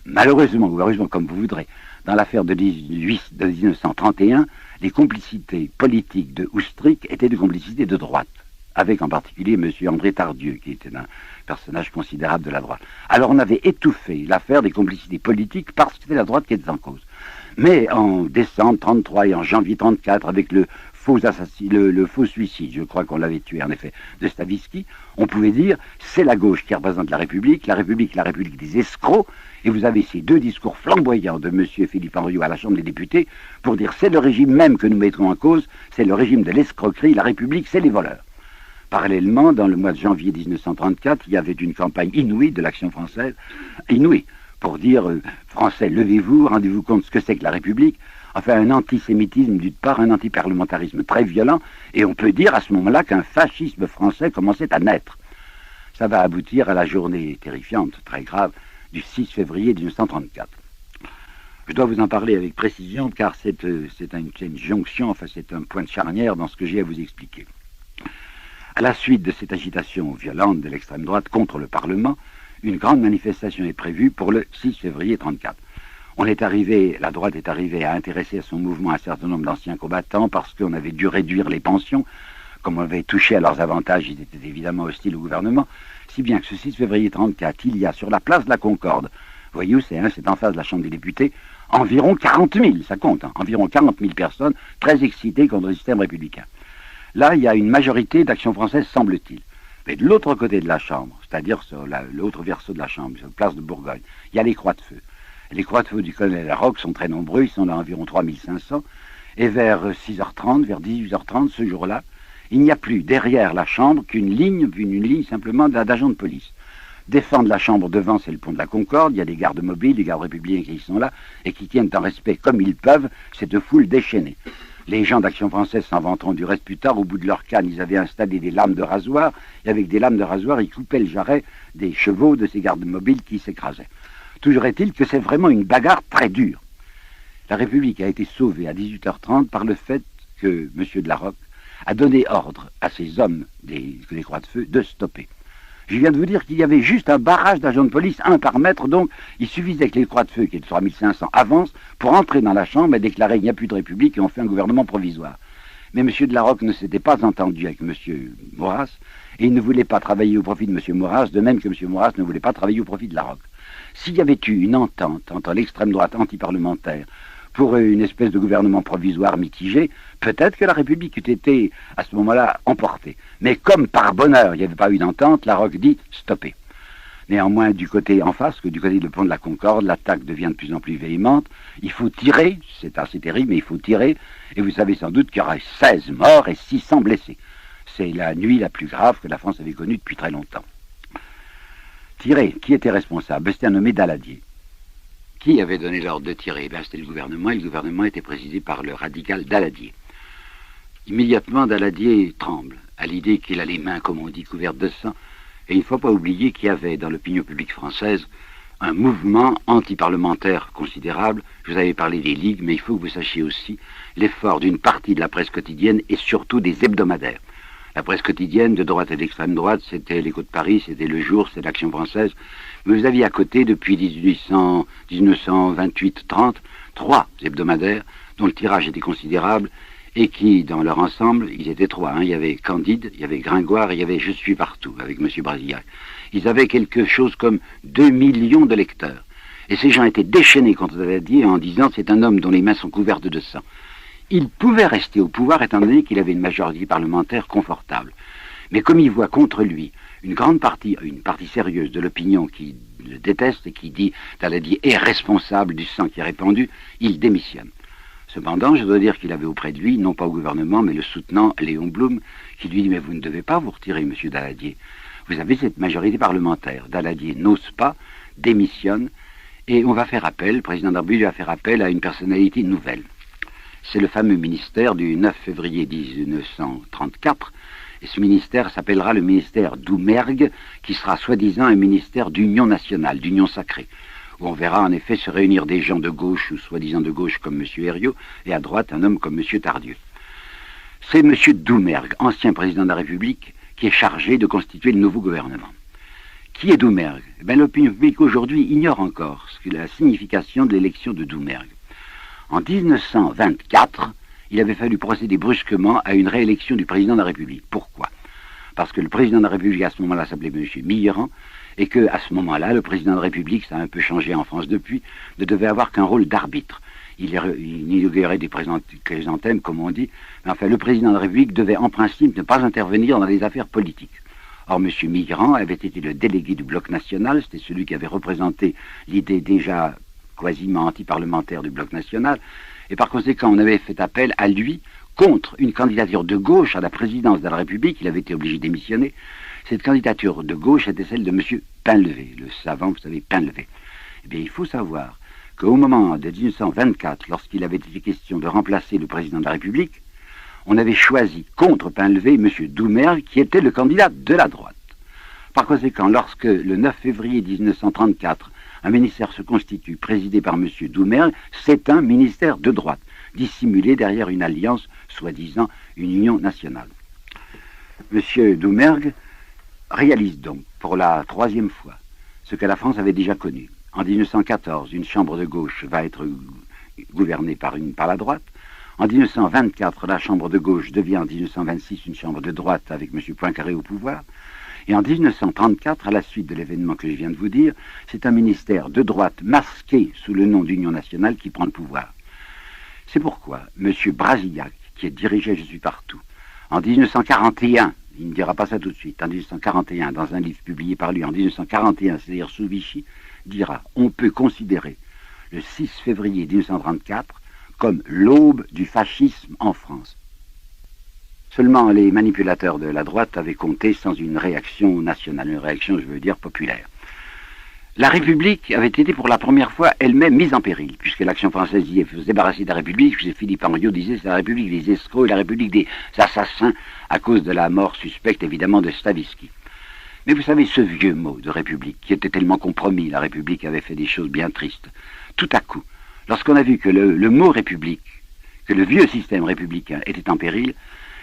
Speaker 1: Malheureusement, ou heureusement comme vous voudrez, dans l'affaire de 1931, les complicités politiques de Oustrik étaient des complicités de droite, avec en particulier M. André Tardieu, qui était un personnage considérable de la droite. Alors on avait étouffé l'affaire des complicités politiques parce que c'était la droite qui était en cause. Mais en décembre 33 et en janvier 34, avec le faux suicide, je crois qu'on l'avait tué en effet, de Stavisky, on pouvait dire c'est la gauche qui représente la République des escrocs, et vous avez ces 2 discours flamboyants de M. Philippe Henriot à la Chambre des députés pour dire c'est le régime même que nous mettrons en cause, c'est le régime de l'escroquerie, la République c'est les voleurs. Parallèlement, dans le mois de janvier 1934, il y avait une campagne inouïe de l'Action française, inouïe, pour dire Français, levez-vous, rendez-vous compte ce que c'est que la République. Enfin, un antisémitisme d'une part, un antiparlementarisme très violent, et on peut dire à ce moment-là qu'un fascisme français commençait à naître. Ça va aboutir à la journée terrifiante, très grave, du 6 février 1934. Je dois vous en parler avec précision, car c'est une jonction, enfin c'est un point de charnière dans ce que j'ai à vous expliquer. À la suite de cette agitation violente de l'extrême droite contre le Parlement, une grande manifestation est prévue pour le 6 février 1934. La droite est arrivée à intéresser à son mouvement un certain nombre d'anciens combattants parce qu'on avait dû réduire les pensions. Comme on avait touché à leurs avantages, ils étaient évidemment hostiles au gouvernement. Si bien que ce 6 février 1934, il y a sur la place de la Concorde, voyez où c'est, c'est en face de la Chambre des députés, environ 40 000, ça compte, environ 40 000 personnes très excitées contre le système républicain. Là, il y a une majorité d'Action française, semble-t-il. Mais de l'autre côté de la Chambre, c'est-à-dire sur l'autre verso de la Chambre, sur la place de Bourgogne, il y a les croix de feu. Les croix de feu du colonel Larocque sont très nombreux, ils sont là environ 3500. Et vers 6h30, vers 18h30, ce jour-là, il n'y a plus derrière la Chambre qu'une ligne simplement d'agents de police. Défendre la Chambre devant, c'est le pont de la Concorde, il y a des gardes mobiles, des gardes républicains qui sont là, et qui tiennent en respect comme ils peuvent cette foule déchaînée. Les gens d'Action française s'en vanteront du reste plus tard, au bout de leur canne, ils avaient installé des lames de rasoir, et avec des lames de rasoir, ils coupaient le jarret des chevaux de ces gardes mobiles qui s'écrasaient. Toujours est-il que c'est vraiment une bagarre très dure. La République a été sauvée à 18h30 par le fait que M. de Larocque a donné ordre à ses hommes des croix de feu de stopper. Je viens de vous dire qu'il y avait juste un barrage d'agents de police, 1 par mètre, donc il suffisait que les croix de feu, qui est de 3500, avancent pour entrer dans la Chambre et déclarer qu'il n'y a plus de République et on fait un gouvernement provisoire. Mais M. de Larocque ne s'était pas entendu avec M. Maurras et il ne voulait pas travailler au profit de M. Maurras, de même que M. Maurras ne voulait pas travailler au profit de Larocque. S'il y avait eu une entente entre l'extrême droite antiparlementaire pour une espèce de gouvernement provisoire mitigé, peut-être que la République eût été à ce moment-là emportée. Mais comme par bonheur il n'y avait pas eu d'entente, Larocque dit « stoppez ». Néanmoins, du côté en face, que du côté du pont de la Concorde, l'attaque devient de plus en plus véhémente. Il faut tirer, c'est assez terrible, mais il faut tirer. Et vous savez sans doute qu'il y aura 16 morts et 600 blessés. C'est la nuit la plus grave que la France avait connue depuis très longtemps. Tirer, qui était responsable? C'était un nommé Daladier. Qui avait donné l'ordre de tirer? C'était le gouvernement, et le gouvernement était présidé par le radical Daladier. Immédiatement, Daladier tremble à l'idée qu'il a les mains, comme on dit, couvertes de sang. Et il ne faut pas oublier qu'il y avait dans l'opinion publique française un mouvement antiparlementaire considérable. Je vous avais parlé des ligues, mais il faut que vous sachiez aussi l'effort d'une partie de la presse quotidienne et surtout des hebdomadaires. La presse quotidienne de droite et d'extrême droite, c'était l'Écho de Paris, c'était Le Jour, c'était l'Action française. Mais vous aviez à côté, depuis 1928-30, 3 hebdomadaires dont le tirage était considérable et qui, dans leur ensemble, ils étaient trois. Hein. Il y avait Candide, il y avait Gringoire et il y avait Je suis partout, avec M. Brasillac. Ils avaient quelque chose comme 2 millions de lecteurs. Et ces gens étaient déchaînés contre Daladier en disant « c'est un homme dont les mains sont couvertes de sang ». Il pouvait rester au pouvoir étant donné qu'il avait une majorité parlementaire confortable. Mais comme il voit contre lui une partie sérieuse de l'opinion qui le déteste et qui dit Daladier est responsable du sang qui est répandu, il démissionne. Cependant, je dois dire qu'il avait auprès de lui, non pas au gouvernement, mais le soutenant Léon Blum, qui lui dit « mais vous ne devez pas vous retirer, monsieur Daladier. Vous avez cette majorité parlementaire. » Daladier n'ose pas, démissionne, et on va faire appel, le président de la République va faire appel à une personnalité nouvelle. C'est le fameux ministère du 9 février 1934, et ce ministère s'appellera le ministère Doumergue, qui sera soi-disant un ministère d'union nationale, d'union sacrée, où on verra en effet se réunir des gens de gauche, ou soi-disant de gauche comme M. Herriot, et à droite un homme comme M. Tardieu. C'est M. Doumergue, ancien président de la République, qui est chargé de constituer le nouveau gouvernement. Qui est Doumergue? L'opinion publique aujourd'hui ignore encore la signification de l'élection de Doumergue. En 1924, il avait fallu procéder brusquement à une réélection du président de la République. Pourquoi? Parce que le président de la République à ce moment-là s'appelait M. Mitterrand, et qu'à ce moment-là, le président de la République, ça a un peu changé en France depuis, ne devait avoir qu'un rôle d'arbitre. Il inaugurait des chrysanthèmes, comme on dit, mais enfin, le président de la République devait en principe ne pas intervenir dans les affaires politiques. Or, M. Mitterrand avait été le délégué du Bloc national, c'était celui qui avait représenté l'idée déjà quasiment anti-parlementaire du Bloc national, et par conséquent, on avait fait appel à lui contre une candidature de gauche à la présidence de la République. Il avait été obligé de démissionner. Cette candidature de gauche était celle de M. Painlevé, le savant, vous savez, Painlevé. Eh bien, il faut savoir qu'au moment de 1924, lorsqu'il avait été question de remplacer le président de la République, on avait choisi contre Painlevé M. Doumergue, qui était le candidat de la droite. Par conséquent, lorsque le 9 février 1934, un ministère se constitue présidé par M. Doumergue, c'est un ministère de droite, dissimulé derrière une alliance, soi-disant une union nationale. M. Doumergue réalise donc, pour la troisième fois, ce que la France avait déjà connu. En 1914, une chambre de gauche va être gouvernée par la droite. En 1924, la chambre de gauche devient en 1926 une chambre de droite avec M. Poincaré au pouvoir. Et en 1934, à la suite de l'événement que je viens de vous dire, c'est un ministère de droite masqué sous le nom d'Union nationale qui prend le pouvoir. C'est pourquoi M. Brasillac, qui dirigeait Je suis partout, en 1941, il ne dira pas ça tout de suite, en 1941, dans un livre publié par lui en 1941, c'est-à-dire sous Vichy, dira « On peut considérer le 6 février 1934 comme l'aube du fascisme en France ». Seulement les manipulateurs de la droite avaient compté sans une réaction nationale, une réaction, je veux dire, populaire. La République avait été pour la première fois elle-même mise en péril, puisque l'action française y se débarrasser de la République, puisque Philippe Henriot disait c'est la République des escrocs et la République des assassins, à cause de la mort suspecte évidemment de Stavisky. Mais vous savez, ce vieux mot de République, qui était tellement compromis, la République avait fait des choses bien tristes. Tout à coup, lorsqu'on a vu que le mot République, que le vieux système républicain était en péril,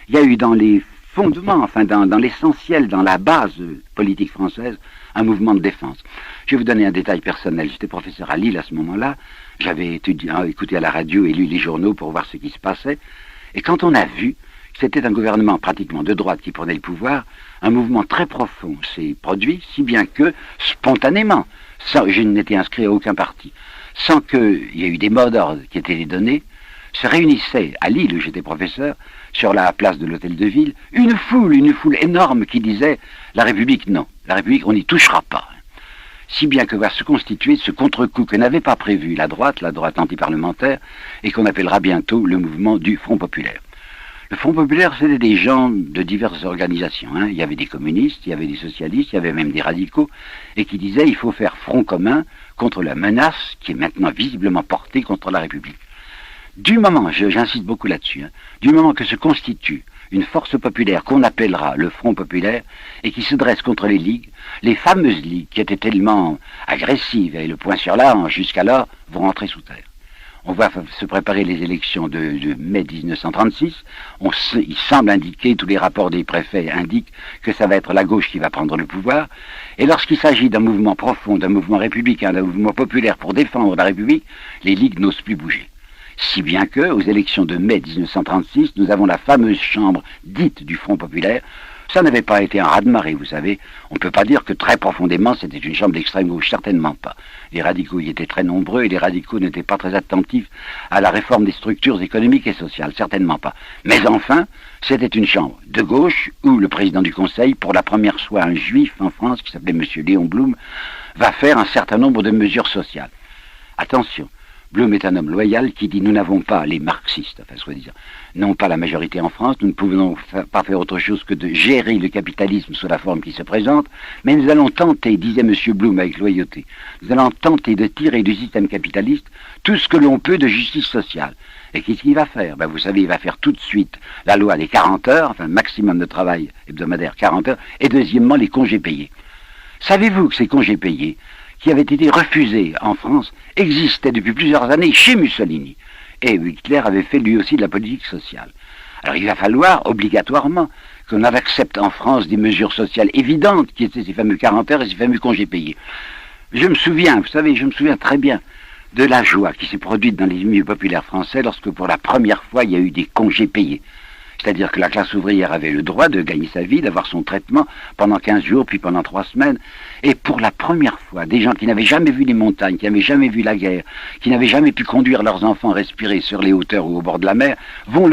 Speaker 1: il y a eu dans les fondements, enfin dans l'essentiel, dans la base politique française, un mouvement de défense. Je vais vous donner un détail personnel. J'étais professeur à Lille à ce moment-là. J'avais écouté à la radio et lu les journaux pour voir ce qui se passait. Et quand on a vu que c'était un gouvernement pratiquement de droite qui prenait le pouvoir, un mouvement très profond s'est produit, si bien que, spontanément, je n'étais inscrit à aucun parti, sans qu'il y ait eu des mots d'ordre qui étaient donnés, se réunissait à Lille, où j'étais professeur, sur la place de l'Hôtel de Ville, une foule énorme qui disait « La République, non. La République, on n'y touchera pas. » Si bien que va se constituer ce contre-coup que n'avait pas prévu la droite antiparlementaire, et qu'on appellera bientôt le mouvement du Front populaire. Le Front populaire, c'était des gens de diverses organisations. Il y avait des communistes, il y avait des socialistes, il y avait même des radicaux, et qui disaient il faut faire front commun contre la menace qui est maintenant visiblement portée contre la République. Du moment, j'insiste beaucoup là-dessus, du moment que se constitue une force populaire qu'on appellera le Front populaire et qui se dresse contre les ligues, les fameuses ligues qui étaient tellement agressives et le poing sur la hanche jusqu'alors vont rentrer sous terre. On va se préparer les élections de mai 1936. Il semble indiquer, tous les rapports des préfets indiquent que ça va être la gauche qui va prendre le pouvoir. Et lorsqu'il s'agit d'un mouvement profond, d'un mouvement républicain, d'un mouvement populaire pour défendre la République, les ligues n'osent plus bouger. Si bien que, aux élections de mai 1936, nous avons la fameuse chambre dite du Front populaire. Ça n'avait pas été un raz-de-marée, vous savez. On ne peut pas dire que très profondément c'était une chambre d'extrême gauche, certainement pas. Les radicaux y étaient très nombreux et les radicaux n'étaient pas très attentifs à la réforme des structures économiques et sociales, certainement pas. Mais enfin, c'était une chambre de gauche où le président du Conseil, pour la première fois un juif en France, qui s'appelait M. Léon Blum, va faire un certain nombre de mesures sociales. Attention, Blum est un homme loyal qui dit « nous n'avons pas, les marxistes, enfin soi-disant, n'ont pas la majorité en France, nous ne pouvons pas faire autre chose que de gérer le capitalisme sous la forme qui se présente, mais nous allons tenter, disait M. Blum avec loyauté, nous allons tenter de tirer du système capitaliste tout ce que l'on peut de justice sociale. » Et qu'est-ce qu'il va faire? Vous savez, il va faire tout de suite la loi des 40 heures, enfin maximum de travail hebdomadaire 40 heures, et deuxièmement les congés payés. Savez-vous que ces congés payés, qui avaient été refusés en France, existaient depuis plusieurs années chez Mussolini. Et Hitler avait fait lui aussi de la politique sociale. Alors il va falloir obligatoirement qu'on accepte en France des mesures sociales évidentes, qui étaient ces fameux 40 heures et ces fameux congés payés. Je me souviens, vous savez, je me souviens très bien de la joie qui s'est produite dans les milieux populaires français lorsque pour la première fois il y a eu des congés payés. C'est-à-dire que la classe ouvrière avait le droit de gagner sa vie, d'avoir son traitement pendant 15 jours, puis pendant 3 semaines. Et pour la première fois, des gens qui n'avaient jamais vu les montagnes, qui n'avaient jamais vu la guerre, qui n'avaient jamais pu conduire leurs enfants respirer sur les hauteurs ou au bord de la mer, vont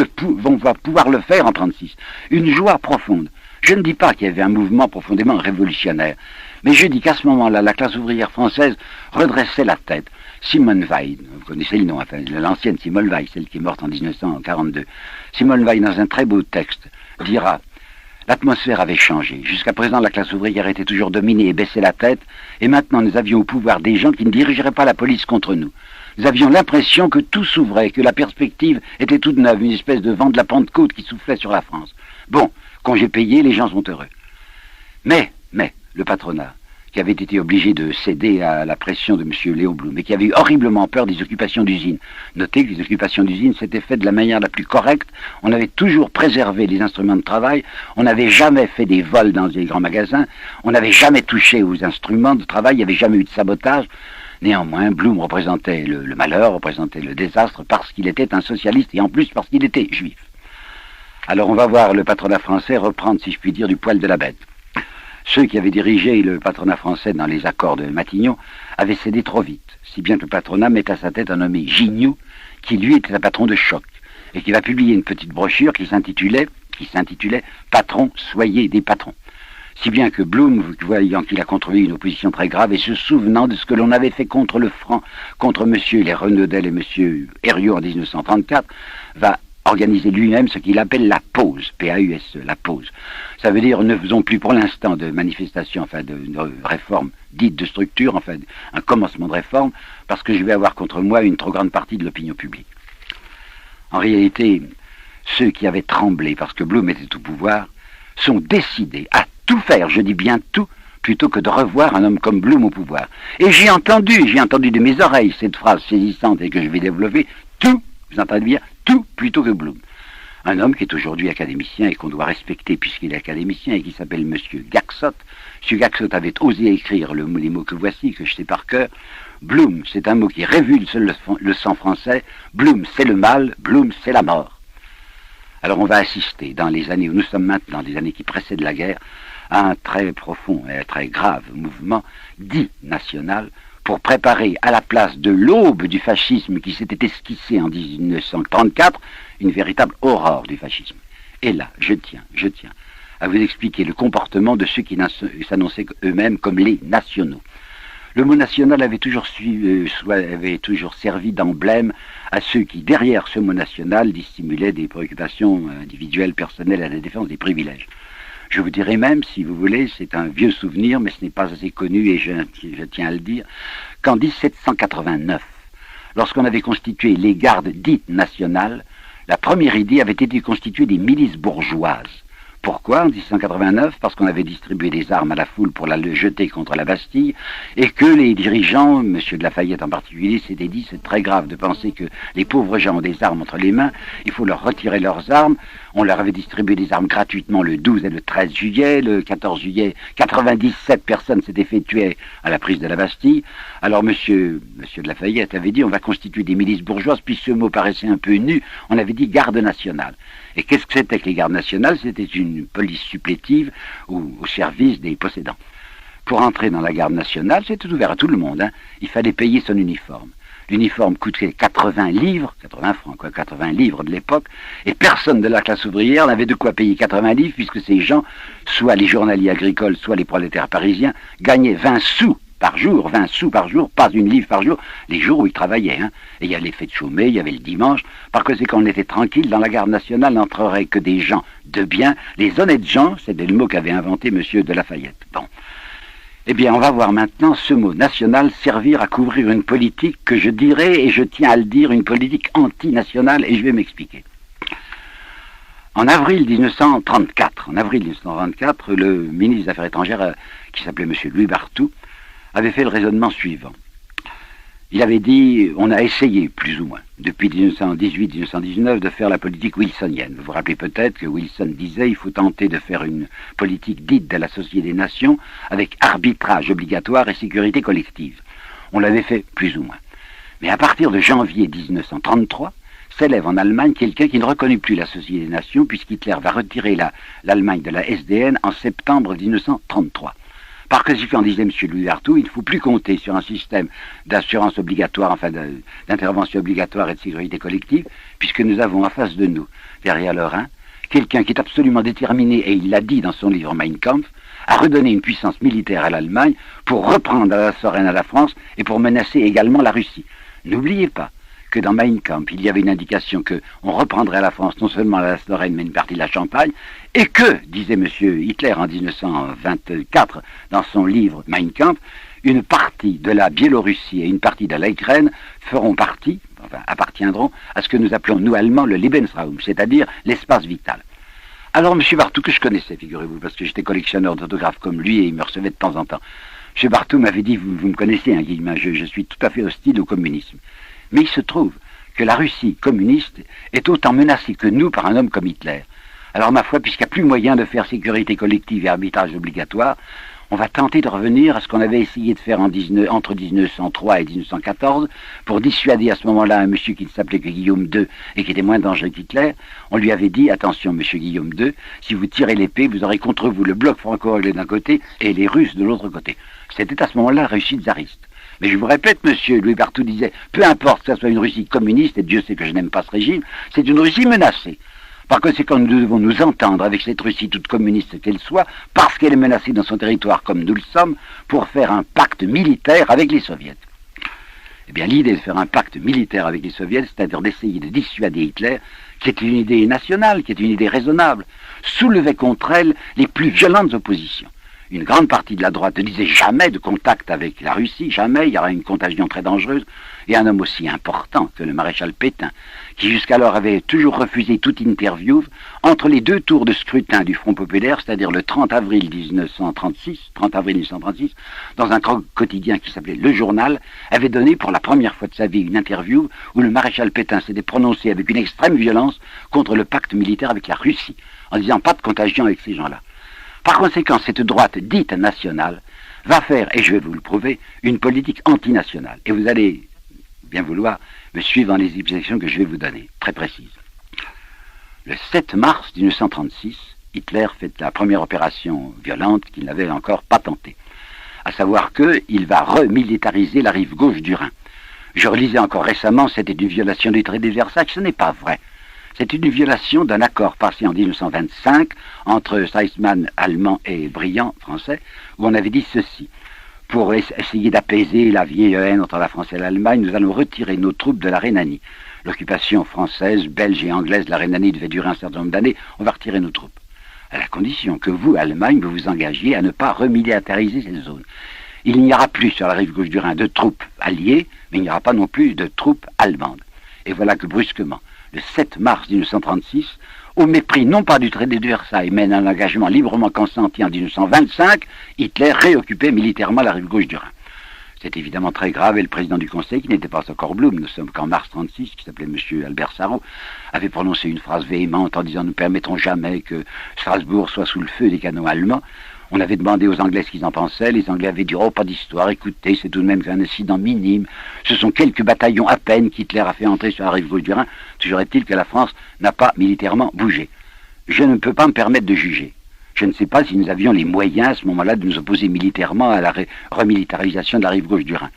Speaker 1: pouvoir le faire en 1936. Une joie profonde. Je ne dis pas qu'il y avait un mouvement profondément révolutionnaire, mais je dis qu'à ce moment-là, la classe ouvrière française redressait la tête. Simone Weil, vous connaissez le nom, enfin, l'ancienne Simone Weil, celle qui est morte en 1942. Simone Weil, dans un très beau texte, dira « L'atmosphère avait changé. Jusqu'à présent, la classe ouvrière était toujours dominée et baissait la tête, et maintenant nous avions au pouvoir des gens qui ne dirigeraient pas la police contre nous. Nous avions l'impression que tout s'ouvrait, que la perspective était toute neuve, une espèce de vent de la Pentecôte qui soufflait sur la France. Bon, congé payé, les gens sont heureux. Mais, le patronat, qui avait été obligé de céder à la pression de M. Léon Blum, et qui avait eu horriblement peur des occupations d'usines. Notez que les occupations d'usines s'étaient faites de la manière la plus correcte, on avait toujours préservé les instruments de travail, on n'avait jamais fait des vols dans les grands magasins, on n'avait jamais touché aux instruments de travail, il n'y avait jamais eu de sabotage. Néanmoins, Blum représentait le malheur, représentait le désastre, parce qu'il était un socialiste, et en plus parce qu'il était juif. Alors on va voir le patronat français reprendre, si je puis dire, du poil de la bête. Ceux qui avaient dirigé le patronat français dans les accords de Matignon avaient cédé trop vite, si bien que le patronat met à sa tête un nommé Gignoux, qui lui était un patron de choc, et qui va publier une petite brochure qui s'intitulait « Patron, soyez des patrons ». Si bien que Blum, voyant qu'il a contrôlé une opposition très grave et se souvenant de ce que l'on avait fait contre le franc, contre M. les Renaudel et M. Herriot en 1934, va organiser lui-même ce qu'il appelle la pause, P-A-U-S-E, la pause. Ça veut dire ne faisons plus pour l'instant de manifestations, enfin de réformes dites de structure, enfin un commencement de réforme, parce que je vais avoir contre moi une trop grande partie de l'opinion publique. En réalité, ceux qui avaient tremblé parce que Blum était au pouvoir sont décidés à tout faire, je dis bien tout, plutôt que de revoir un homme comme Blum au pouvoir. Et j'ai entendu de mes oreilles cette phrase saisissante et que je vais développer, tout, vous entendez bien, tout plutôt que Blum. Un homme qui est aujourd'hui académicien et qu'on doit respecter puisqu'il est académicien et qui s'appelle M. Gaxot. M. Gaxot avait osé écrire les mots que voici, que je sais par cœur. Blum, c'est un mot qui révulse le sang français. Blum, c'est le mal. Blum, c'est la mort. Alors on va assister, dans les années où nous sommes maintenant, des années qui précèdent la guerre, à un très profond et très grave mouvement dit national pour préparer à la place de l'aube du fascisme qui s'était esquissée en 1934, une véritable aurore du fascisme. Et là, je tiens à vous expliquer le comportement de ceux qui s'annonçaient eux-mêmes comme les nationaux. Le mot national avait toujours servi d'emblème à ceux qui, derrière ce mot national, dissimulaient des préoccupations individuelles, personnelles à la défense des privilèges. Je vous dirais même, si vous voulez, c'est un vieux souvenir, mais ce n'est pas assez connu et je tiens à le dire, qu'en 1789, lorsqu'on avait constitué les gardes dites nationales, la première idée avait été de constituer des milices bourgeoises Pourquoi en 1789? Parce qu'on avait distribué des armes à la foule pour la jeter contre la Bastille, et que les dirigeants, M. de Lafayette en particulier, s'étaient dit c'est très grave de penser que les pauvres gens ont des armes entre les mains, il faut leur retirer leurs armes. On leur avait distribué des armes gratuitement le 12 et le 13 juillet. Le 14 juillet, 97 personnes s'étaient fait tuer à la prise de la Bastille. Alors monsieur de Lafayette avait dit on va constituer des milices bourgeoises, puis ce mot paraissait un peu nu, on avait dit garde nationale. Et qu'est-ce que c'était que les gardes nationales? C'était une police supplétive au service des possédants. Pour entrer dans la garde nationale, c'était ouvert à tout le monde, hein. Il fallait payer son uniforme. L'uniforme coûtait 80 livres, 80 francs quoi, 80 livres de l'époque, et personne de la classe ouvrière n'avait de quoi payer 80 livres, puisque ces gens, soit les journaliers agricoles, soit les prolétaires parisiens, gagnaient 20 sous par jour, 20 sous par jour, pas une livre par jour, les jours où ils travaillaient, hein. Et il y avait les fêtes chômées, il y avait le dimanche, par conséquent on était tranquille, dans la garde nationale n'entreraient que des gens de bien, les honnêtes gens, c'était le mot qu'avait inventé monsieur de Lafayette. Bon. Eh bien, on va voir maintenant ce mot national servir à couvrir une politique que je dirais, et je tiens à le dire, une politique antinationale, et je vais m'expliquer. En avril 1934, le ministre des Affaires étrangères, qui s'appelait M. Louis Barthou, avait fait le raisonnement suivant. Il avait dit, on a essayé, plus ou moins, depuis 1918-1919, de faire la politique wilsonienne. Vous vous rappelez peut-être que Wilson disait, il faut tenter de faire une politique dite de la Société des Nations, avec arbitrage obligatoire et sécurité collective. On l'avait fait, plus ou moins. Mais à partir de janvier 1933, s'élève en Allemagne quelqu'un qui ne reconnaît plus la Société des Nations, puisqu'Hitler va retirer l'Allemagne de la SDN en septembre 1933. Par conséquent, disait M. Louis Barthou, il ne faut plus compter sur un système d'assurance obligatoire, enfin d'intervention obligatoire et de sécurité collective, puisque nous avons en face de nous, derrière le Rhin, quelqu'un qui est absolument déterminé, et il l'a dit dans son livre Mein Kampf, à redonner une puissance militaire à l'Allemagne pour reprendre la Lorraine à la France et pour menacer également la Russie. N'oubliez pas que dans Mein Kampf, il y avait une indication qu'on reprendrait à la France non seulement la Lorraine, mais une partie de la Champagne, et que, disait M. Hitler en 1924 dans son livre Mein Kampf, une partie de la Biélorussie et une partie de l'Ukraine appartiendront à ce que nous appelons, nous Allemands, le Lebensraum, c'est-à-dire l'espace vital. Alors M. Barthou, que je connaissais, figurez-vous, parce que j'étais collectionneur d'autographes comme lui et il me recevait de temps en temps, M. Barthou m'avait dit, vous me connaissez, hein, Guillemin, je suis tout à fait hostile au communisme. Mais il se trouve que la Russie communiste est autant menacée que nous par un homme comme Hitler. Alors ma foi, puisqu'il n'y a plus moyen de faire sécurité collective et arbitrage obligatoire, on va tenter de revenir à ce qu'on avait essayé de faire entre 1903 et 1914 pour dissuader à ce moment-là un monsieur qui ne s'appelait que Guillaume II et qui était moins dangereux qu'Hitler. On lui avait dit, attention monsieur Guillaume II, si vous tirez l'épée, vous aurez contre vous le bloc franco-anglais d'un côté et les Russes de l'autre côté. C'était à ce moment-là la Russie tsariste. Mais je vous répète, monsieur, Louis Barthou disait, peu importe que ce soit une Russie communiste, et Dieu sait que je n'aime pas ce régime, c'est une Russie menacée. Par conséquent, nous devons nous entendre avec cette Russie toute communiste qu'elle soit, parce qu'elle est menacée dans son territoire comme nous le sommes, pour faire un pacte militaire avec les soviets. Eh bien, l'idée de faire un pacte militaire avec les soviets, c'est-à-dire d'essayer de dissuader Hitler, qui est une idée nationale, qui est une idée raisonnable, soulevait contre elle les plus violentes oppositions. Une grande partie de la droite ne disait jamais de contact avec la Russie, jamais, il y aura une contagion très dangereuse. Et un homme aussi important que le maréchal Pétain, qui jusqu'alors avait toujours refusé toute interview, entre les deux tours de scrutin du Front populaire, c'est-à-dire le 30 avril 1936, dans un quotidien qui s'appelait Le Journal, avait donné pour la première fois de sa vie une interview où le maréchal Pétain s'était prononcé avec une extrême violence contre le pacte militaire avec la Russie, en disant pas de contagion avec ces gens-là. Par conséquent, cette droite dite nationale va faire, et je vais vous le prouver, une politique antinationale. Et vous allez bien vouloir me suivre dans les explications que je vais vous donner, très précises. Le 7 mars 1936, Hitler fait la première opération violente qu'il n'avait encore pas tentée, à savoir qu'il va remilitariser la rive gauche du Rhin. Je relisais encore récemment, c'était une violation du traité de Versailles, ce n'est pas vrai. C'est une violation d'un accord passé en 1925 entre Stresemann, allemand, et Briand, français, où on avait dit ceci. Pour essayer d'apaiser la vieille haine entre la France et l'Allemagne, nous allons retirer nos troupes de la Rhénanie. L'occupation française, belge et anglaise de la Rhénanie devait durer un certain nombre d'années, on va retirer nos troupes. À la condition que vous, Allemagne, vous vous engagiez à ne pas remilitariser cette zone. Il n'y aura plus sur la rive gauche du Rhin de troupes alliées, mais il n'y aura pas non plus de troupes allemandes. Et voilà que brusquement, le 7 mars 1936, au mépris non pas du traité de Versailles, mais d'un engagement librement consenti en 1925, Hitler réoccupait militairement la rive gauche du Rhin. C'est évidemment très grave, et le président du Conseil, qui n'était pas encore Blum, nous sommes qu'en mars 1936, qui s'appelait M. Albert Sarraut, avait prononcé une phrase véhémente en disant « Nous ne permettrons jamais que Strasbourg soit sous le feu des canons allemands ». On avait demandé aux Anglais ce qu'ils en pensaient, les Anglais avaient dit « Oh, pas d'histoire, écoutez, c'est tout de même qu'un incident minime, ce sont quelques bataillons à peine qu'Hitler a fait entrer sur la rive gauche du Rhin, toujours est-il que la France n'a pas militairement bougé. Je ne peux pas me permettre de juger. Je ne sais pas si nous avions les moyens à ce moment-là de nous opposer militairement à la remilitarisation de la rive gauche du Rhin.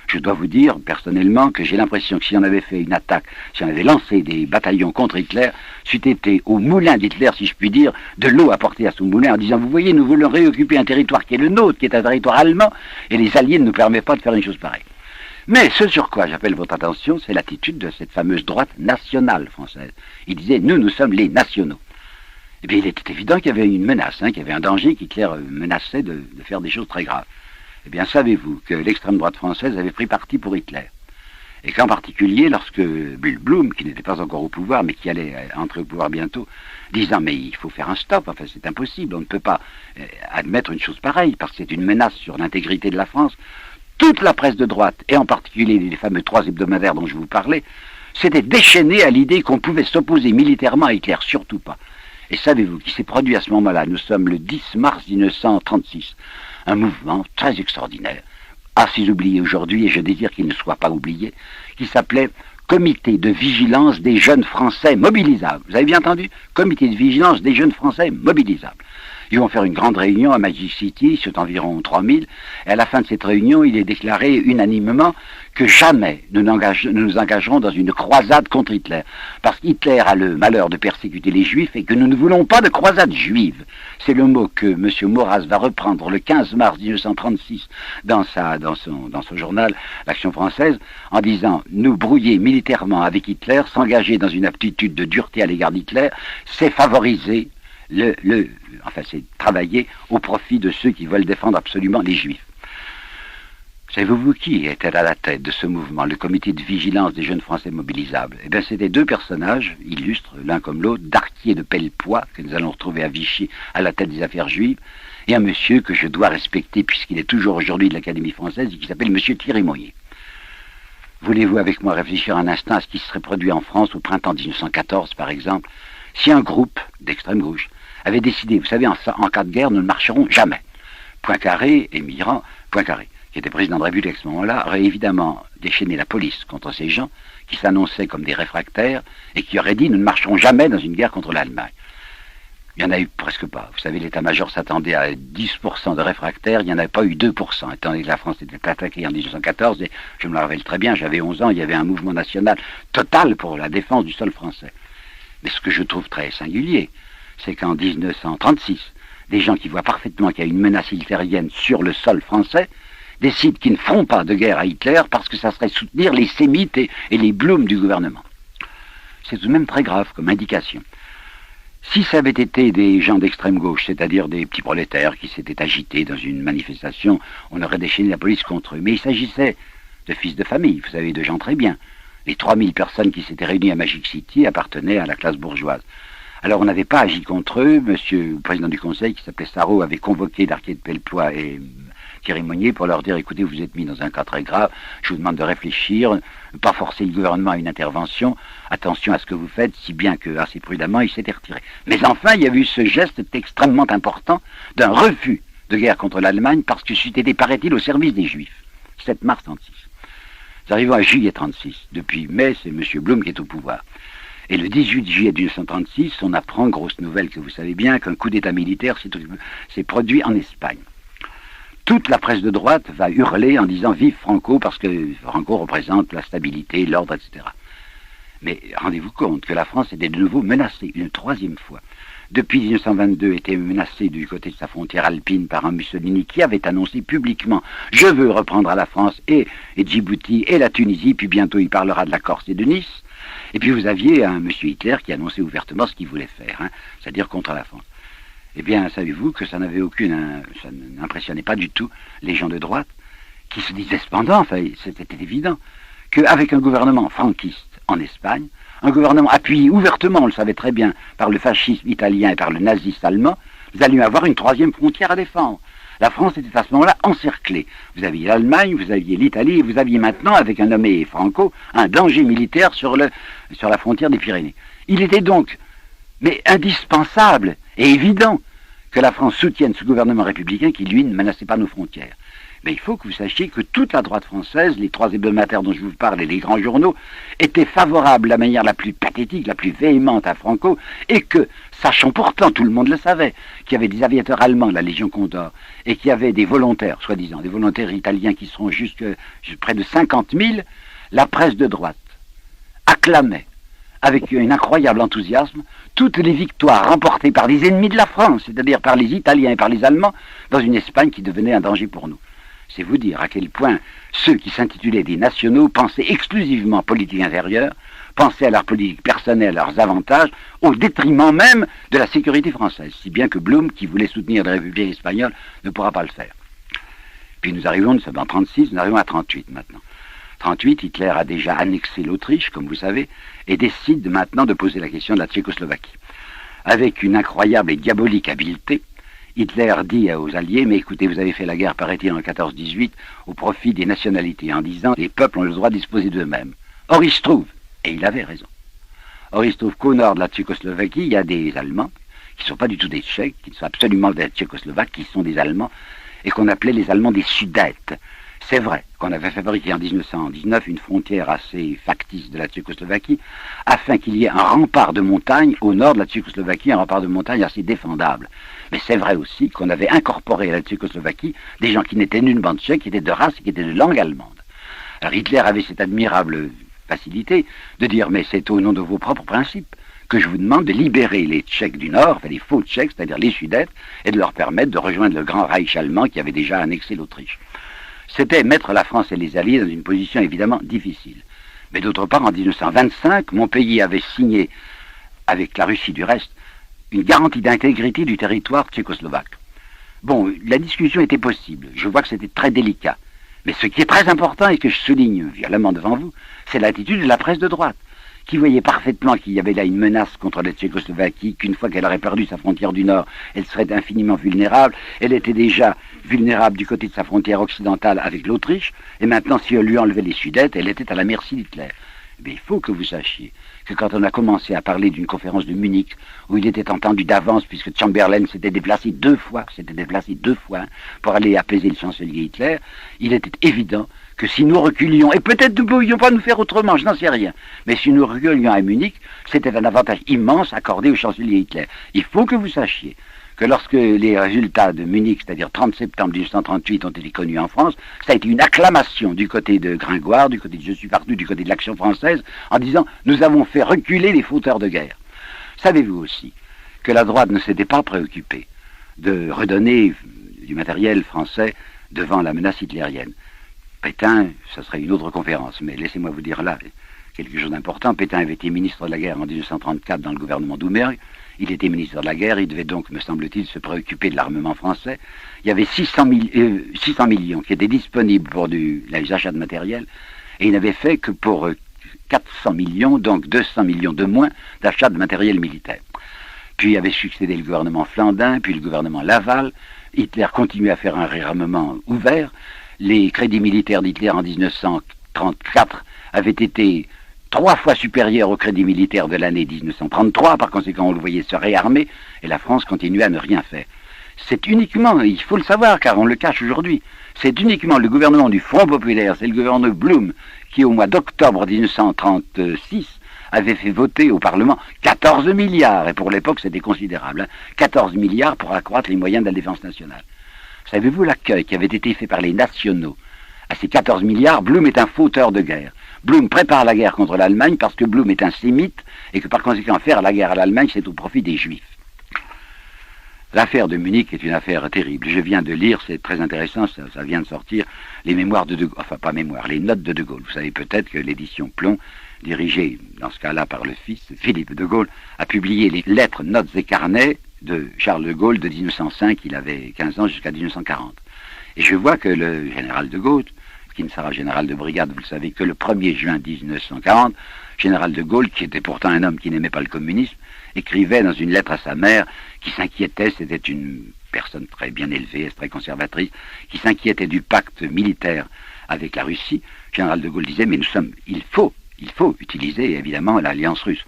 Speaker 1: Je dois vous dire, personnellement, que j'ai l'impression que si on avait fait une attaque, si on avait lancé des bataillons contre Hitler, c'eût été au moulin d'Hitler, si je puis dire, de l'eau apportée à son moulin en disant, vous voyez, nous voulons réoccuper un territoire qui est le nôtre, qui est un territoire allemand, et les Alliés ne nous permettent pas de faire une chose pareille. Mais ce sur quoi j'appelle votre attention, c'est l'attitude de cette fameuse droite nationale française. Il disait, nous sommes les nationaux. Eh bien, il était évident qu'il y avait une menace, qu'il y avait un danger, qu'Hitler menaçait de faire des choses très graves. Eh bien, savez-vous que l'extrême droite française avait pris parti pour Hitler? Et qu'en particulier, lorsque Blum, qui n'était pas encore au pouvoir, mais qui allait entrer au pouvoir bientôt, disant, mais il faut faire un stop, enfin c'est impossible, on ne peut pas admettre une chose pareille, parce que c'est une menace sur l'intégrité de la France, toute la presse de droite, et en particulier les fameux 3 hebdomadaires dont je vous parlais, s'était déchaînée à l'idée qu'on pouvait s'opposer militairement à Hitler, surtout pas. Et savez-vous qui s'est produit à ce moment-là? Nous sommes le 10 mars 1936. Un mouvement très extraordinaire, assez oublié aujourd'hui, et je désire qu'il ne soit pas oublié, qui s'appelait Comité de vigilance des jeunes Français mobilisables. Vous avez bien entendu? Comité de vigilance des jeunes Français mobilisables. Ils vont faire une grande réunion à Magic City, c'est environ 3000, et à la fin de cette réunion, il est déclaré unanimement que jamais nous nous engagerons dans une croisade contre Hitler. Parce qu'Hitler a le malheur de persécuter les Juifs et que nous ne voulons pas de croisade juive. C'est le mot que M. Maurras va reprendre le 15 mars 1936 dans son journal L'Action française, en disant « Nous brouiller militairement avec Hitler, s'engager dans une aptitude de dureté à l'égard d'Hitler, c'est favoriser c'est travailler au profit de ceux qui veulent défendre absolument les Juifs. » Savez-vous qui était à la tête de ce mouvement, le comité de vigilance des jeunes Français mobilisables? Eh bien, c'était 2 personnages illustres, l'un comme l'autre, Darquier de Pellepoix, que nous allons retrouver à Vichy à la tête des affaires juives, et un monsieur que je dois respecter puisqu'il est toujours aujourd'hui de l'Académie française et qui s'appelle monsieur Thierry Moyer. Voulez-vous avec moi réfléchir un instant à ce qui serait produit en France au printemps 1914, par exemple, si un groupe d'extrême gauche avait décidé, vous savez, en cas de guerre, nous ne marcherons jamais. Poincaré, émigrant, Poincaré, qui était président de la République à ce moment-là, aurait évidemment déchaîné la police contre ces gens qui s'annonçaient comme des réfractaires et qui auraient dit « nous ne marcherons jamais dans une guerre contre l'Allemagne ». Il n'y en a eu presque pas. Vous savez, l'état-major s'attendait à 10% de réfractaires, il n'y en avait pas eu 2%, étant donné que la France était attaquée en 1914, et je me le rappelle très bien, j'avais 11 ans, il y avait un mouvement national total pour la défense du sol français. Mais ce que je trouve très singulier, c'est qu'en 1936, des gens qui voient parfaitement qu'il y a une menace hitlérienne sur le sol français décident qu'ils ne feront pas de guerre à Hitler parce que ça serait soutenir les sémites et les Blum du gouvernement. C'est tout de même très grave comme indication. Si ça avait été des gens d'extrême gauche, c'est-à-dire des petits prolétaires qui s'étaient agités dans une manifestation, on aurait déchaîné la police contre eux. Mais il s'agissait de fils de famille, vous savez, de gens très bien. Les 3000 personnes qui s'étaient réunies à Magic City appartenaient à la classe bourgeoise. Alors on n'avait pas agi contre eux, monsieur le président du conseil, qui s'appelait Sarraut, avait convoqué Darquier de Pellepoix et Thierry Moyer pour leur dire, écoutez, vous êtes mis dans un cas très grave, je vous demande de réfléchir, ne pas forcer le gouvernement à une intervention, attention à ce que vous faites, si bien que, assez prudemment, il s'était retiré. Mais enfin, il y a eu ce geste extrêmement important d'un refus de guerre contre l'Allemagne parce que c'était, paraît-il, au service des Juifs. 7 mars 1936. Nous arrivons à juillet 1936. Depuis mai, c'est M. Blum qui est au pouvoir. Et le 18 juillet 1936, on apprend, grosse nouvelle que vous savez bien, qu'un coup d'état militaire s'est produit en Espagne. Toute la presse de droite va hurler en disant « Vive Franco » parce que Franco représente la stabilité, l'ordre, etc. Mais rendez-vous compte que la France était de nouveau menacée, une 3e fois. Depuis 1922, était menacée du côté de sa frontière alpine par un Mussolini qui avait annoncé publiquement « Je veux reprendre à la France et Djibouti et la Tunisie », puis bientôt il parlera de la Corse et de Nice. Et puis vous aviez un monsieur Hitler qui annonçait ouvertement ce qu'il voulait faire, c'est-à-dire contre la France. Eh bien, savez-vous que ça n'impressionnait pas du tout les gens de droite, qui se disaient cependant, enfin, c'était évident, qu'avec un gouvernement franquiste en Espagne, un gouvernement appuyé ouvertement, on le savait très bien, par le fascisme italien et par le nazisme allemand, vous alliez avoir une troisième frontière à défendre. La France était à ce moment-là encerclée. Vous aviez l'Allemagne, vous aviez l'Italie, et vous aviez maintenant, avec un nommé Franco, un danger militaire sur la frontière des Pyrénées. Il était donc, mais indispensable et évident, que la France soutienne ce gouvernement républicain qui, lui, ne menaçait pas nos frontières. Mais il faut que vous sachiez que toute la droite française, les trois hebdomadaires dont je vous parle et les grands journaux, étaient favorables de la manière la plus pathétique, la plus véhémente à Franco, et que, sachant pourtant, tout le monde le savait, qu'il y avait des aviateurs allemands, la Légion Condor, et qu'il y avait des volontaires, soi-disant, des volontaires italiens qui seront jusque près de 50 000, la presse de droite acclamait, avec un incroyable enthousiasme, toutes les victoires remportées par les ennemis de la France, c'est-à-dire par les Italiens et par les Allemands, dans une Espagne qui devenait un danger pour nous. C'est vous dire à quel point ceux qui s'intitulaient des nationaux pensaient exclusivement politique intérieure, pensaient à leur politique personnelle, à leurs avantages, au détriment même de la sécurité française, si bien que Blum, qui voulait soutenir la République espagnole, ne pourra pas le faire. Puis nous sommes en 1936, nous arrivons à 1938 maintenant. 1938, Hitler a déjà annexé l'Autriche, comme vous savez, et décide maintenant de poser la question de la Tchécoslovaquie. Avec une incroyable et diabolique habileté, Hitler dit aux Alliés, mais écoutez, vous avez fait la guerre, paraît-il, en 14-18, au profit des nationalités, en disant les peuples ont le droit de disposer d'eux-mêmes. Or, il se trouve, et il avait raison, or il se trouve qu'au nord de la Tchécoslovaquie, il y a des Allemands, qui ne sont pas du tout des Tchèques, qui sont absolument des Tchécoslovaques, qui sont des Allemands, et qu'on appelait les Allemands des Sudètes. C'est vrai qu'on avait fabriqué en 1919 une frontière assez factice de la Tchécoslovaquie, afin qu'il y ait un rempart de montagne au nord de la Tchécoslovaquie, un rempart de montagne assez défendable. Mais c'est vrai aussi qu'on avait incorporé à la Tchécoslovaquie des gens qui n'étaient nulle bande tchèque, qui étaient de race et qui étaient de langue allemande. Alors Hitler avait cette admirable facilité de dire, mais c'est au nom de vos propres principes que je vous demande de libérer les Tchèques du Nord, enfin les faux Tchèques, c'est-à-dire les Sudètes, et de leur permettre de rejoindre le grand Reich allemand qui avait déjà annexé l'Autriche. C'était mettre la France et les Alliés dans une position évidemment difficile. Mais d'autre part, en 1925, mon pays avait signé, avec la Russie du reste, une garantie d'intégrité du territoire tchécoslovaque. Bon, la discussion était possible. Je vois que c'était très délicat. Mais ce qui est très important et que je souligne violemment devant vous, c'est l'attitude de la presse de droite, qui voyait parfaitement qu'il y avait là une menace contre la Tchécoslovaquie, qu'une fois qu'elle aurait perdu sa frontière du Nord, elle serait infiniment vulnérable. Elle était déjà vulnérable du côté de sa frontière occidentale avec l'Autriche, et maintenant, si on lui enlevait les Sudètes, elle était à la merci d'Hitler. Mais il faut que vous sachiez que quand on a commencé à parler d'une conférence de Munich, où il était entendu d'avance, puisque Chamberlain s'était déplacé deux fois pour aller apaiser le chancelier Hitler, il était évident que si nous reculions, et peut-être nous ne pouvions pas nous faire autrement, je n'en sais rien, mais si nous reculions à Munich, c'était un avantage immense accordé au chancelier Hitler. Il faut que vous sachiez que lorsque les résultats de Munich, c'est-à-dire 30 septembre 1938, ont été connus en France, ça a été une acclamation du côté de Gringoire, du côté de Je suis partout, du côté de l'Action française, en disant « nous avons fait reculer les fauteurs de guerre ». Savez-vous aussi que la droite ne s'était pas préoccupée de redonner du matériel français devant la menace hitlérienne? Pétain, ça serait une autre conférence, mais laissez-moi vous dire là quelque chose d'important. Pétain avait été ministre de la guerre en 1934 dans le gouvernement Doumergue. Il était ministre de la guerre, il devait donc, me semble-t-il, se préoccuper de l'armement français. Il y avait 600 millions qui étaient disponibles pour les achats de matériel, et il n'avait fait que pour 400 millions, donc 200 millions de moins d'achats de matériel militaire. Puis avait succédé le gouvernement Flandin, puis le gouvernement Laval. Hitler continuait à faire un réarmement ouvert. Les crédits militaires d'Hitler en 1934 avaient été 3 fois supérieurs aux crédits militaires de l'année 1933, par conséquent on le voyait se réarmer, et la France continuait à ne rien faire. C'est uniquement, il faut le savoir car on le cache aujourd'hui, c'est uniquement le gouvernement du Front Populaire, c'est le gouvernement Blum, qui au mois d'octobre 1936 avait fait voter au Parlement 14 milliards, et pour l'époque c'était considérable, 14 milliards pour accroître les moyens de la défense nationale. Savez-vous l'accueil qui avait été fait par les nationaux à ces 14 milliards? Blum est un fauteur de guerre. Blum prépare la guerre contre l'Allemagne parce que Blum est un sémite et que par conséquent faire la guerre à l'Allemagne c'est au profit des Juifs. L'affaire de Munich est une affaire terrible. Je viens de lire, c'est très intéressant, ça vient de sortir, les mémoires de Gaulle, enfin pas mémoires, les notes de De Gaulle. Vous savez peut-être que l'édition Plomb, dirigée dans ce cas-là par le fils Philippe de Gaulle, a publié les lettres, notes et carnets de Charles de Gaulle de 1905, il avait 15 ans jusqu'à 1940. Et je vois que le général de Gaulle, qui ne sera général de brigade, vous le savez, que le 1er juin 1940, général de Gaulle, qui était pourtant un homme qui n'aimait pas le communisme, écrivait dans une lettre à sa mère, qui s'inquiétait, c'était une personne très bien élevée, très conservatrice, qui s'inquiétait du pacte militaire avec la Russie. Général de Gaulle disait, mais il faut utiliser évidemment l'alliance russe.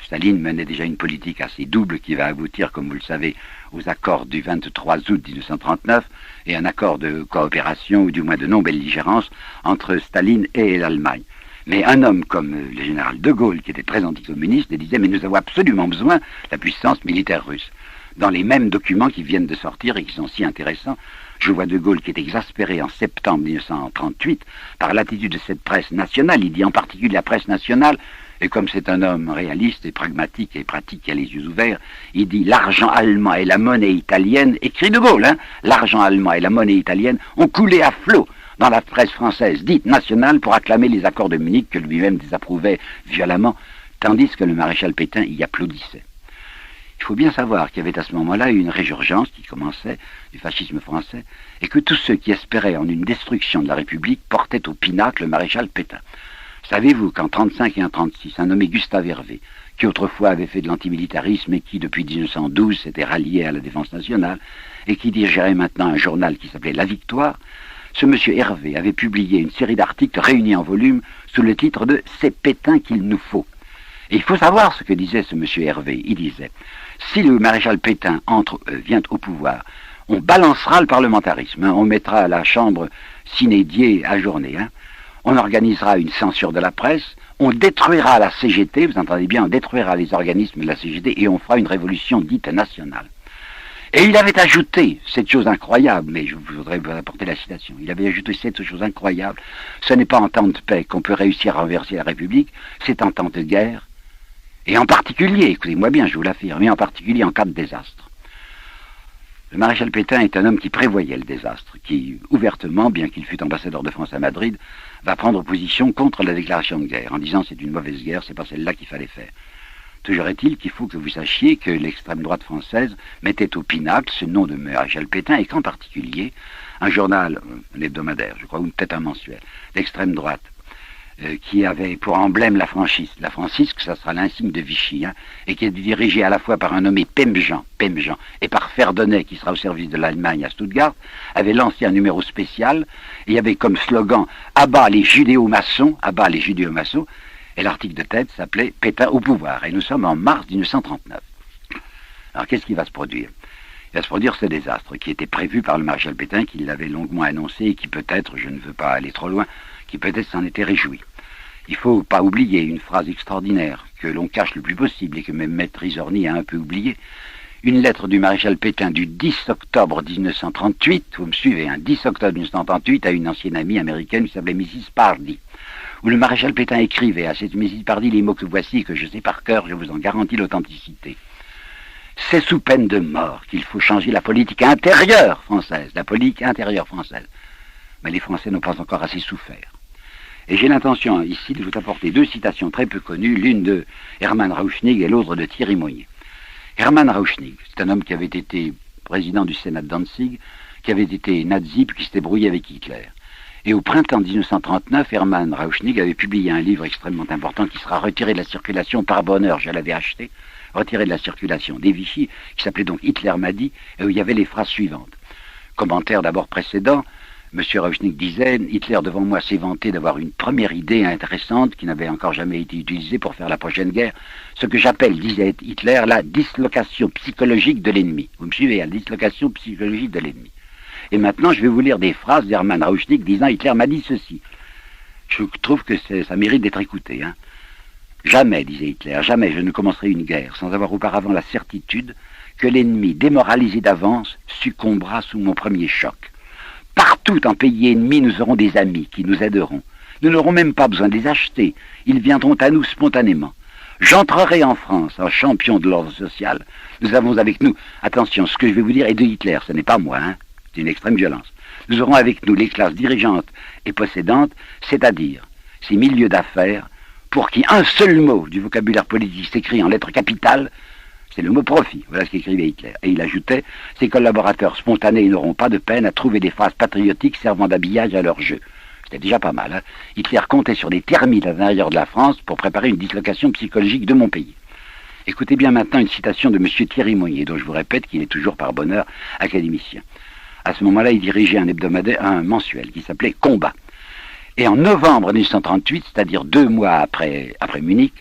Speaker 1: Staline menait déjà une politique assez double qui va aboutir, comme vous le savez, aux accords du 23 août 1939 et un accord de coopération, ou du moins de non-belligérance, entre Staline et l'Allemagne. Mais un homme comme le général de Gaulle, qui était très anticommuniste, disait, mais nous avons absolument besoin de la puissance militaire russe. Dans les mêmes documents qui viennent de sortir et qui sont si intéressants, je vois de Gaulle qui est exaspéré en septembre 1938 par l'attitude de cette presse nationale. Il dit en particulier la presse nationale, et comme c'est un homme réaliste et pragmatique et pratique qui a les yeux ouverts, il dit l'argent allemand et la monnaie italienne, écrit de Gaulle, l'argent allemand et la monnaie italienne ont coulé à flot dans la presse française dite nationale pour acclamer les accords de Munich que lui-même désapprouvait violemment, tandis que le maréchal Pétain y applaudissait. Il faut bien savoir qu'il y avait à ce moment-là une résurgence qui commençait du fascisme français et que tous ceux qui espéraient en une destruction de la République portaient au pinacle le maréchal Pétain. Savez-vous qu'en 1935 et en 1936, un nommé Gustave Hervé, qui autrefois avait fait de l'antimilitarisme et qui depuis 1912 s'était rallié à la défense nationale et qui dirigeait maintenant un journal qui s'appelait La Victoire, ce monsieur Hervé avait publié une série d'articles réunis en volume sous le titre de « C'est Pétain qu'il nous faut ». Et il faut savoir ce que disait ce monsieur Hervé. Il disait « Si le maréchal Pétain vient au pouvoir, on balancera le parlementarisme, on mettra la chambre sine die à journée, on organisera une censure de la presse, on détruira la CGT, vous entendez bien, on détruira les organismes de la CGT et on fera une révolution dite nationale. » Et il avait ajouté cette chose incroyable, mais je voudrais vous apporter la citation, il avait ajouté cette chose incroyable, ce n'est pas en temps de paix qu'on peut réussir à renverser la République, c'est en temps de guerre, et en particulier, écoutez-moi bien, je vous l'affirme, mais en particulier en cas de désastre. Le maréchal Pétain est un homme qui prévoyait le désastre, qui, ouvertement, bien qu'il fût ambassadeur de France à Madrid, va prendre position contre la déclaration de guerre, en disant c'est une mauvaise guerre, c'est pas celle-là qu'il fallait faire. Toujours est-il qu'il faut que vous sachiez que l'extrême droite française mettait au pinacle ce nom de maréchal Pétain, et qu'en particulier, un journal, un hebdomadaire, je crois, ou peut-être un mensuel, d'extrême droite, qui avait pour emblème la franchise, que ça sera l'insigne de Vichy, et qui est dirigé à la fois par un nommé Pemjean, et par Ferdonnet, qui sera au service de l'Allemagne à Stuttgart, avait lancé un numéro spécial, et il y avait comme slogan « Abat les judéo-maçons », et l'article de tête s'appelait « Pétain au pouvoir », et nous sommes en mars 1939. Alors qu'est-ce qui va se produire ? Il va se produire ce désastre qui était prévu par le maréchal Pétain, qui l'avait longuement annoncé, et qui peut-être, je ne veux pas aller trop loin, qui peut-être s'en était réjoui. Il ne faut pas oublier une phrase extraordinaire que l'on cache le plus possible et que même Maître Isorni a un peu oublié. Une lettre du maréchal Pétain du 10 octobre 1938, vous me suivez, 10 octobre 1938 à une ancienne amie américaine qui s'appelait Mrs. Pardee, où le maréchal Pétain écrivait à cette Mrs. Pardee les mots que voici, que je sais par cœur, je vous en garantis l'authenticité. C'est sous peine de mort qu'il faut changer la politique intérieure française, Mais les Français n'ont pas encore assez souffert. Et j'ai l'intention ici de vous apporter deux citations très peu connues, l'une de Hermann Rauschnig et l'autre de Thierry Mounier. Hermann Rauschnig, c'est un homme qui avait été président du Sénat de Danzig, qui avait été nazi puis qui s'était brouillé avec Hitler. Et au printemps 1939, Hermann Rauschnig avait publié un livre extrêmement important qui sera retiré de la circulation par bonheur, je l'avais acheté, retiré de la circulation des Vichy, qui s'appelait donc Hitler m'a dit, et où il y avait les phrases suivantes. Commentaire d'abord précédent, M. Rauschnig disait « Hitler devant moi s'est vanté d'avoir une première idée intéressante qui n'avait encore jamais été utilisée pour faire la prochaine guerre, ce que j'appelle, disait Hitler, la dislocation psychologique de l'ennemi. » Vous me suivez, la dislocation psychologique de l'ennemi. Et maintenant, je vais vous lire des phrases d'Hermann Rauschnig disant « Hitler m'a dit ceci ». Je trouve que ça mérite d'être écouté. Jamais, disait Hitler, jamais je ne commencerai une guerre sans avoir auparavant la certitude que l'ennemi, démoralisé d'avance, succombera sous mon premier choc. Partout en pays ennemi, nous aurons des amis qui nous aideront. Nous n'aurons même pas besoin de les acheter. Ils viendront à nous spontanément. J'entrerai en France, en champion de l'ordre social. Nous avons avec nous, attention, ce que je vais vous dire est de Hitler, ce n'est pas moi, c'est une extrême violence. Nous aurons avec nous les classes dirigeantes et possédantes, c'est-à-dire ces milieux d'affaires, pour qui un seul mot du vocabulaire politique s'écrit en lettres capitales, C'est le mot profit, voilà ce qu'écrivait Hitler. Et il ajoutait, ses collaborateurs spontanés n'auront pas de peine à trouver des phrases patriotiques servant d'habillage à leur jeu. C'était déjà pas mal. Hein. Hitler comptait sur des termites à l'intérieur de la France pour préparer une dislocation psychologique de mon pays. Écoutez bien maintenant une citation de M. Thierry Monnier, dont je vous répète qu'il est toujours par bonheur académicien. À ce moment-là, il dirigeait un hebdomadaire, un mensuel qui s'appelait Combat. Et en novembre 1938, c'est-à-dire 2 mois après Munich,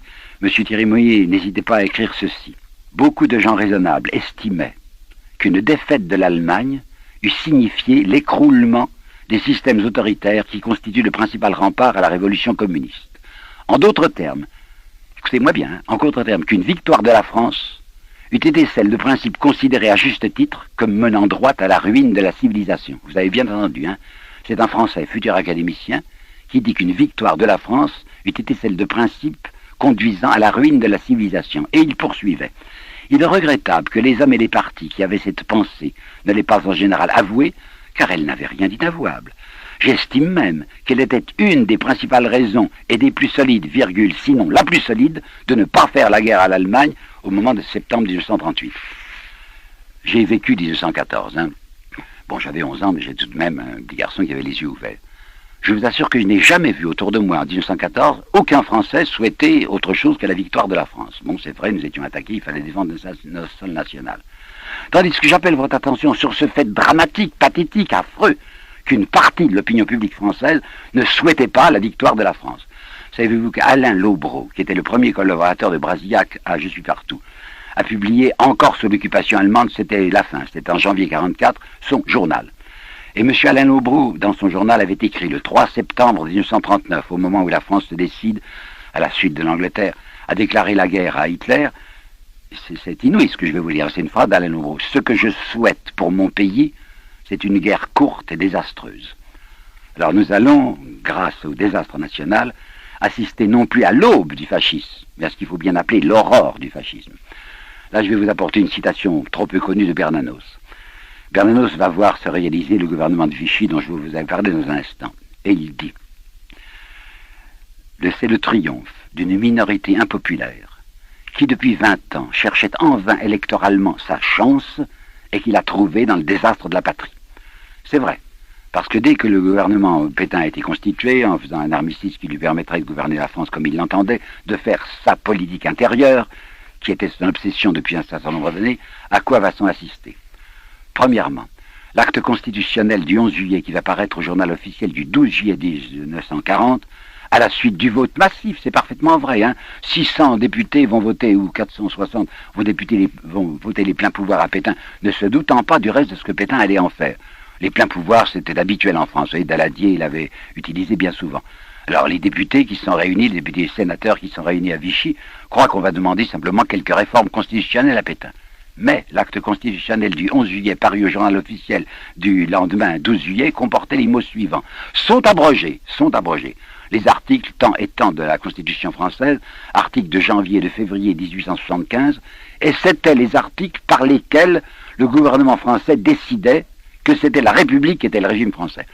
Speaker 1: M. Thierry Monnier n'hésitait pas à écrire ceci. Beaucoup de gens raisonnables estimaient qu'une défaite de l'Allemagne eût signifié l'écroulement des systèmes autoritaires qui constituent le principal rempart à la révolution communiste. En d'autres termes, écoutez-moi bien, hein, en d'autres termes, qu'une victoire de la France eût été celle de principes considérés à juste titre comme menant droit à la ruine de la civilisation. Vous avez bien entendu, hein, c'est un Français, futur académicien, qui dit qu'une victoire de la France eût été celle de principes conduisant à la ruine de la civilisation. Et il poursuivait. Il est regrettable que les hommes et les partis qui avaient cette pensée ne l'aient pas en général avouée, car elle n'avait rien d'inavouable. J'estime même qu'elle était une des principales raisons et des plus solides, virgule, sinon la plus solide, de ne pas faire la guerre à l'Allemagne au moment de septembre 1938. J'ai vécu 1914. Hein. Bon, j'avais 11 ans, mais j'ai tout de même un petit garçon qui avait les yeux ouverts. Je vous assure que je n'ai jamais vu autour de moi en 1914 aucun Français souhaiter autre chose que la victoire de la France. Bon, c'est vrai, nous étions attaqués, il fallait défendre notre sol national. Tandis que j'appelle votre attention sur ce fait dramatique, pathétique, affreux, qu'une partie de l'opinion publique française ne souhaitait pas la victoire de la France. Savez-vous qu'Alain Lobreau, qui était le premier collaborateur de Brasillac à Je suis partout, a publié encore sur l'occupation allemande, c'était la fin, c'était en janvier 1944, son journal. Et M. Alain Lobreau, dans son journal, avait écrit le 3 septembre 1939, au moment où la France se décide, à la suite de l'Angleterre, à déclarer la guerre à Hitler. C'est inouï ce que je vais vous dire, c'est une phrase d'Alain Lobreau. Ce que je souhaite pour mon pays, c'est une guerre courte et désastreuse. Alors nous allons, grâce au désastre national, assister non plus à l'aube du fascisme, mais à ce qu'il faut bien appeler l'aurore du fascisme. Là, je vais vous apporter une citation trop peu connue de Bernanos. Bernanos va voir se réaliser le gouvernement de Vichy dont je vais vous parler dans un instant. Et il dit « C'est le triomphe d'une minorité impopulaire qui depuis 20 ans cherchait en vain électoralement sa chance et qu'il a trouvée dans le désastre de la patrie. » C'est vrai, parce que dès que le gouvernement Pétain a été constitué, en faisant un armistice qui lui permettrait de gouverner la France comme il l'entendait, de faire sa politique intérieure, qui était son obsession depuis un certain nombre d'années, à quoi va-t-on assister ? Premièrement, l'acte constitutionnel du 11 juillet qui va paraître au journal officiel du 12 juillet 1940, à la suite du vote massif, c'est parfaitement vrai, hein, 600 députés vont voter, ou 460 vont voter les pleins pouvoirs à Pétain, ne se doutant pas du reste de ce que Pétain allait en faire. Les pleins pouvoirs, c'était habituel en France, et Daladier l'avait utilisé bien souvent. Alors les députés qui sont réunis, les députés et sénateurs qui sont réunis à Vichy, croient qu'on va demander simplement quelques réformes constitutionnelles à Pétain. Mais l'acte constitutionnel du 11 juillet paru au journal officiel du lendemain 12 juillet comportait les mots suivants. Sont abrogés les articles tant et tant de la Constitution française, articles de janvier et de février 1875, et c'étaient les articles par lesquels le gouvernement français décidait que c'était la République qui était le régime français.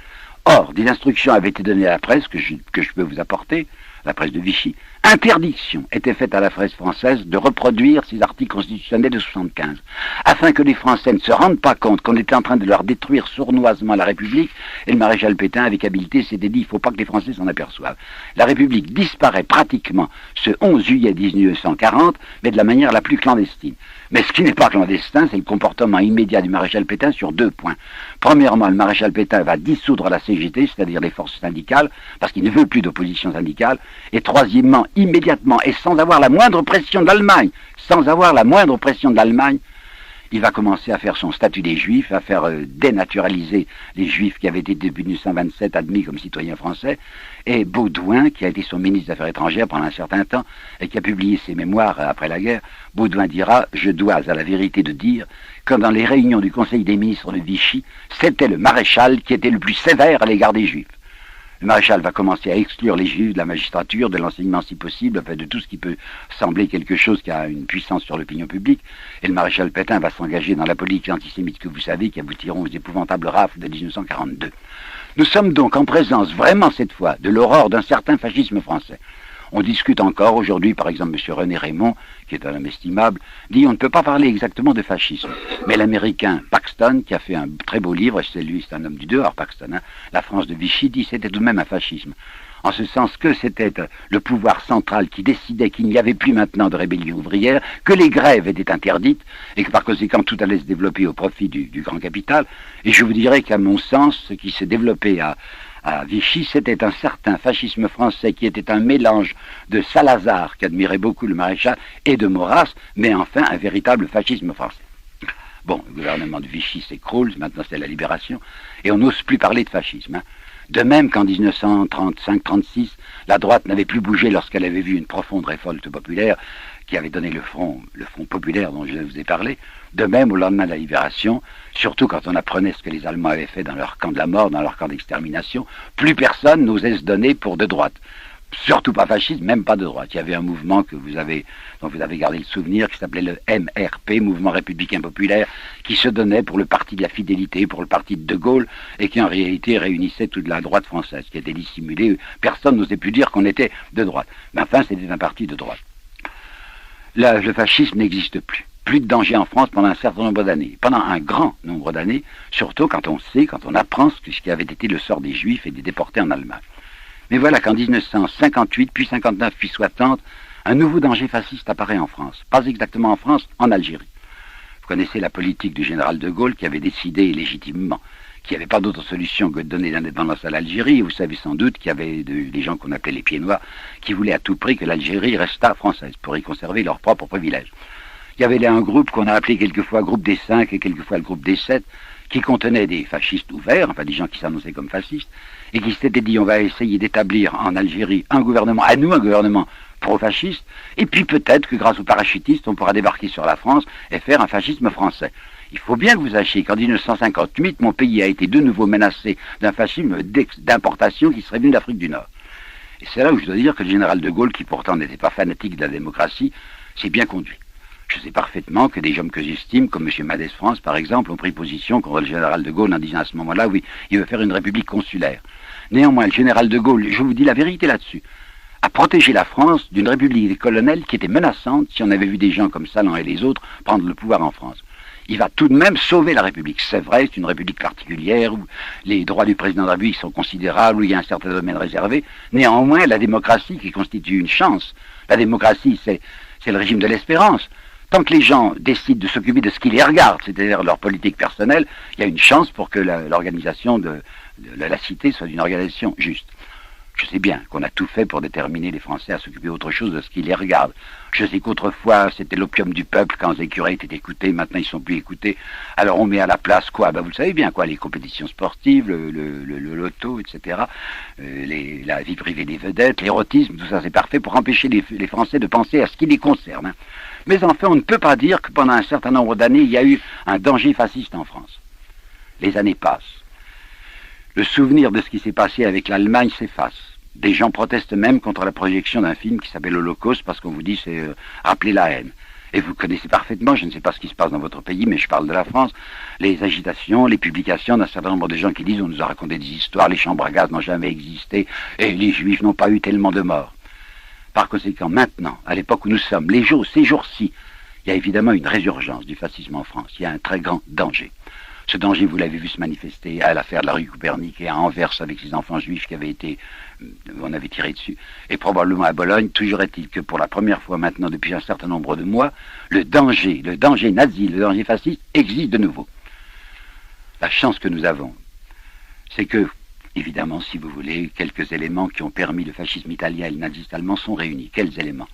Speaker 1: Or, des instructions avaient été données à la presse, que je peux vous apporter, la presse de Vichy. Interdiction était faite à la presse française de reproduire ces articles constitutionnels de 75, afin que les Français ne se rendent pas compte qu'on était en train de leur détruire sournoisement la République, et le maréchal Pétain, avec habileté, s'était dit, il ne faut pas que les Français s'en aperçoivent. La République disparaît pratiquement ce 11 juillet 1940, mais de la manière la plus clandestine. Mais ce qui n'est pas clandestin, c'est le comportement immédiat du maréchal Pétain sur 2 points. Premièrement, le maréchal Pétain va dissoudre la CGT, c'est-à-dire les forces syndicales, parce qu'il ne veut plus d'opposition syndicale. Et troisièmement, immédiatement, et sans avoir la moindre pression de l'Allemagne, il va commencer à faire son statut des Juifs, à faire dénaturaliser les Juifs qui avaient été depuis 1927 admis comme citoyens français. Et Baudouin, qui a été son ministre des Affaires étrangères pendant un certain temps, et qui a publié ses mémoires après la guerre, Baudouin dira « Je dois à la vérité de dire que dans les réunions du Conseil des ministres de Vichy, c'était le maréchal qui était le plus sévère à l'égard des Juifs. » Le maréchal va commencer à exclure les Juifs de la magistrature, de l'enseignement si possible, enfin de tout ce qui peut sembler quelque chose qui a une puissance sur l'opinion publique. Et le maréchal Pétain va s'engager dans la politique antisémite que vous savez, qui aboutiront aux épouvantables rafles de 1942. Nous sommes donc en présence, vraiment cette fois, de l'aurore d'un certain fascisme français. On discute encore aujourd'hui, par exemple, M. René Raymond, qui est un homme estimable, dit on ne peut pas parler exactement de fascisme. Mais l'Américain Paxton, qui a fait un très beau livre, et c'est un homme du dehors, Paxton, hein, La France de Vichy, dit c'était tout de même un fascisme. En ce sens que c'était le pouvoir central qui décidait qu'il n'y avait plus maintenant de rébellion ouvrière, que les grèves étaient interdites, et que par conséquent tout allait se développer au profit du grand capital. Et je vous dirais qu'à mon sens, ce qui s'est développé à Vichy, c'était un certain fascisme français qui était un mélange de Salazar, qui admirait beaucoup le maréchal, et de Maurras, mais enfin un véritable fascisme français. Bon, le gouvernement de Vichy s'écroule, maintenant c'est la libération, et on n'ose plus parler de fascisme. Hein. De même qu'en 1935-36, la droite n'avait plus bougé lorsqu'elle avait vu une profonde révolte populaire qui avait donné le front populaire dont je vous ai parlé. De même, au lendemain de la libération, surtout quand on apprenait ce que les Allemands avaient fait dans leur camp de la mort, dans leur camp d'extermination, plus personne n'osait se donner pour de droite. Surtout pas fasciste, même pas de droite. Il y avait un mouvement dont vous avez gardé le souvenir, qui s'appelait le MRP, Mouvement Républicain Populaire, qui se donnait pour le parti de la fidélité, pour le parti de Gaulle, et qui en réalité réunissait toute la droite française, qui était dissimulée. Personne n'osait plus dire qu'on était de droite. Mais enfin, c'était un parti de droite. Le fascisme n'existe plus. Plus de danger en France pendant un certain nombre d'années. Pendant un grand nombre d'années, surtout quand on apprend ce qui avait été le sort des Juifs et des déportés en Allemagne. Mais voilà qu'en 1958, puis 59, puis 60, un nouveau danger fasciste apparaît en France. Pas exactement en France, en Algérie. Vous connaissez la politique du général de Gaulle qui avait décidé légitimement qu'il n'y avait pas d'autre solution que de donner l'indépendance à l'Algérie. Vous savez sans doute qu'il y avait des gens qu'on appelait les pieds noirs qui voulaient à tout prix que l'Algérie restât française pour y conserver leurs propres privilèges. Il y avait là un groupe qu'on a appelé quelquefois groupe des 5 et quelquefois le groupe des 7 qui contenait des fascistes ouverts, enfin des gens qui s'annonçaient comme fascistes, et qui s'étaient dit on va essayer d'établir en Algérie un gouvernement pro-fasciste, et puis peut-être que grâce aux parachutistes on pourra débarquer sur la France et faire un fascisme français. Il faut bien que vous sachiez qu'en 1958, mon pays a été de nouveau menacé d'un fascisme d'importation qui serait venu d'Afrique du Nord. Et c'est là où je dois dire que le général de Gaulle, qui pourtant n'était pas fanatique de la démocratie, s'est bien conduit. Je sais parfaitement que des hommes que j'estime, comme M. Madès France par exemple, ont pris position contre le général de Gaulle en disant à ce moment-là, oui, il veut faire une république consulaire. Néanmoins, le général de Gaulle, je vous dis la vérité là-dessus, a protégé la France d'une république des colonels qui était menaçante si on avait vu des gens comme Salan et les autres prendre le pouvoir en France. Il va tout de même sauver la République. C'est vrai, c'est une République particulière où les droits du président de la République sont considérables, où il y a un certain domaine réservé. Néanmoins, la démocratie qui constitue une chance, la démocratie c'est le régime de l'espérance. Tant que les gens décident de s'occuper de ce qui les regarde, c'est-à-dire leur politique personnelle, il y a une chance pour que l'organisation de la cité soit une organisation juste. Je sais bien qu'on a tout fait pour déterminer les Français à s'occuper autre chose de ce qui les regarde. Je sais qu'autrefois, c'était l'opium du peuple quand les curés étaient écoutés, maintenant ils ne sont plus écoutés. Alors on met à la place quoi? Ben, vous le savez bien, quoi, les compétitions sportives, le loto, etc., la vie privée des vedettes, l'érotisme, tout ça c'est parfait pour empêcher les Français de penser à ce qui les concerne. Hein. Mais enfin, on ne peut pas dire que pendant un certain nombre d'années, il y a eu un danger fasciste en France. Les années passent. Le souvenir de ce qui s'est passé avec l'Allemagne s'efface. Des gens protestent même contre la projection d'un film qui s'appelle Holocauste parce qu'on vous dit c'est rappeler la haine. Et vous connaissez parfaitement, je ne sais pas ce qui se passe dans votre pays, mais je parle de la France, les agitations, les publications d'un certain nombre de gens qui disent on nous a raconté des histoires, les chambres à gaz n'ont jamais existé et les Juifs n'ont pas eu tellement de morts. Par conséquent, maintenant, à l'époque où nous sommes, ces jours-ci, il y a évidemment une résurgence du fascisme en France. Il y a un très grand danger. Ce danger, vous l'avez vu se manifester à l'affaire de la rue Copernic et à Anvers avec ces enfants juifs qui avaient été, on avait tiré dessus, et probablement à Bologne. Toujours est-il que pour la première fois maintenant, depuis un certain nombre de mois, le danger nazi, le danger fasciste existe de nouveau. La chance que nous avons, c'est que, évidemment, si vous voulez, quelques éléments qui ont permis le fascisme italien et le nazisme allemand sont réunis. Quels éléments?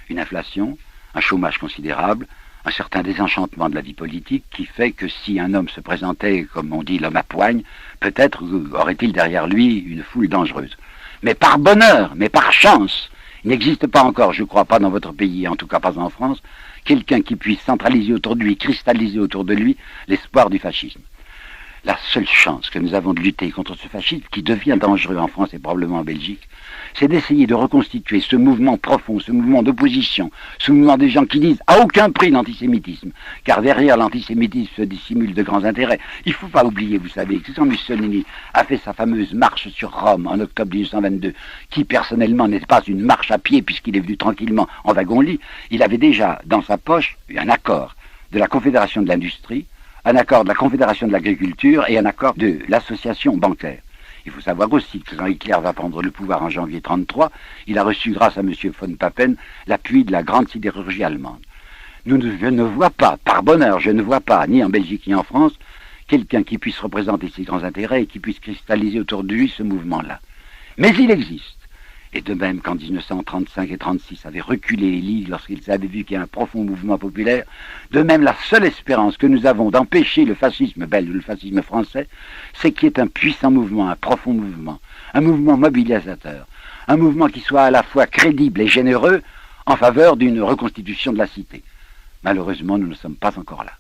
Speaker 1: Une inflation, un chômage considérable, un certain désenchantement de la vie politique qui fait que si un homme se présentait, comme on dit, l'homme à poigne, peut-être aurait-il derrière lui une foule dangereuse. Mais par bonheur, mais par chance, il n'existe pas encore, je ne crois pas dans votre pays, en tout cas pas en France, quelqu'un qui puisse centraliser autour de lui, cristalliser autour de lui l'espoir du fascisme. La seule chance que nous avons de lutter contre ce fascisme qui devient dangereux en France et probablement en Belgique, c'est d'essayer de reconstituer ce mouvement profond, ce mouvement d'opposition, ce mouvement des gens qui disent à aucun prix l'antisémitisme, car derrière l'antisémitisme se dissimulent de grands intérêts. Il ne faut pas oublier, vous savez, que quand Mussolini a fait sa fameuse marche sur Rome en octobre 1922, qui personnellement n'était pas une marche à pied puisqu'il est venu tranquillement en wagon-lit, il avait déjà dans sa poche un accord de la Confédération de l'Industrie, un accord de la Confédération de l'Agriculture et un accord de l'Association bancaire. Il faut savoir aussi que quand Hitler va prendre le pouvoir en janvier 1933, il a reçu, grâce à M. von Papen, l'appui de la grande sidérurgie allemande. Je ne vois pas, par bonheur, je ne vois pas, ni en Belgique ni en France, quelqu'un qui puisse représenter ces grands intérêts et qui puisse cristalliser autour de lui ce mouvement-là. Mais il existe. Et de même qu'en 1935 et 1936 avaient reculé les ligues lorsqu'ils avaient vu qu'il y a un profond mouvement populaire, de même la seule espérance que nous avons d'empêcher le fascisme belge ou le fascisme français, c'est qu'il y ait un puissant mouvement, un profond mouvement, un mouvement mobilisateur, un mouvement qui soit à la fois crédible et généreux en faveur d'une reconstitution de la cité. Malheureusement, nous ne sommes pas encore là.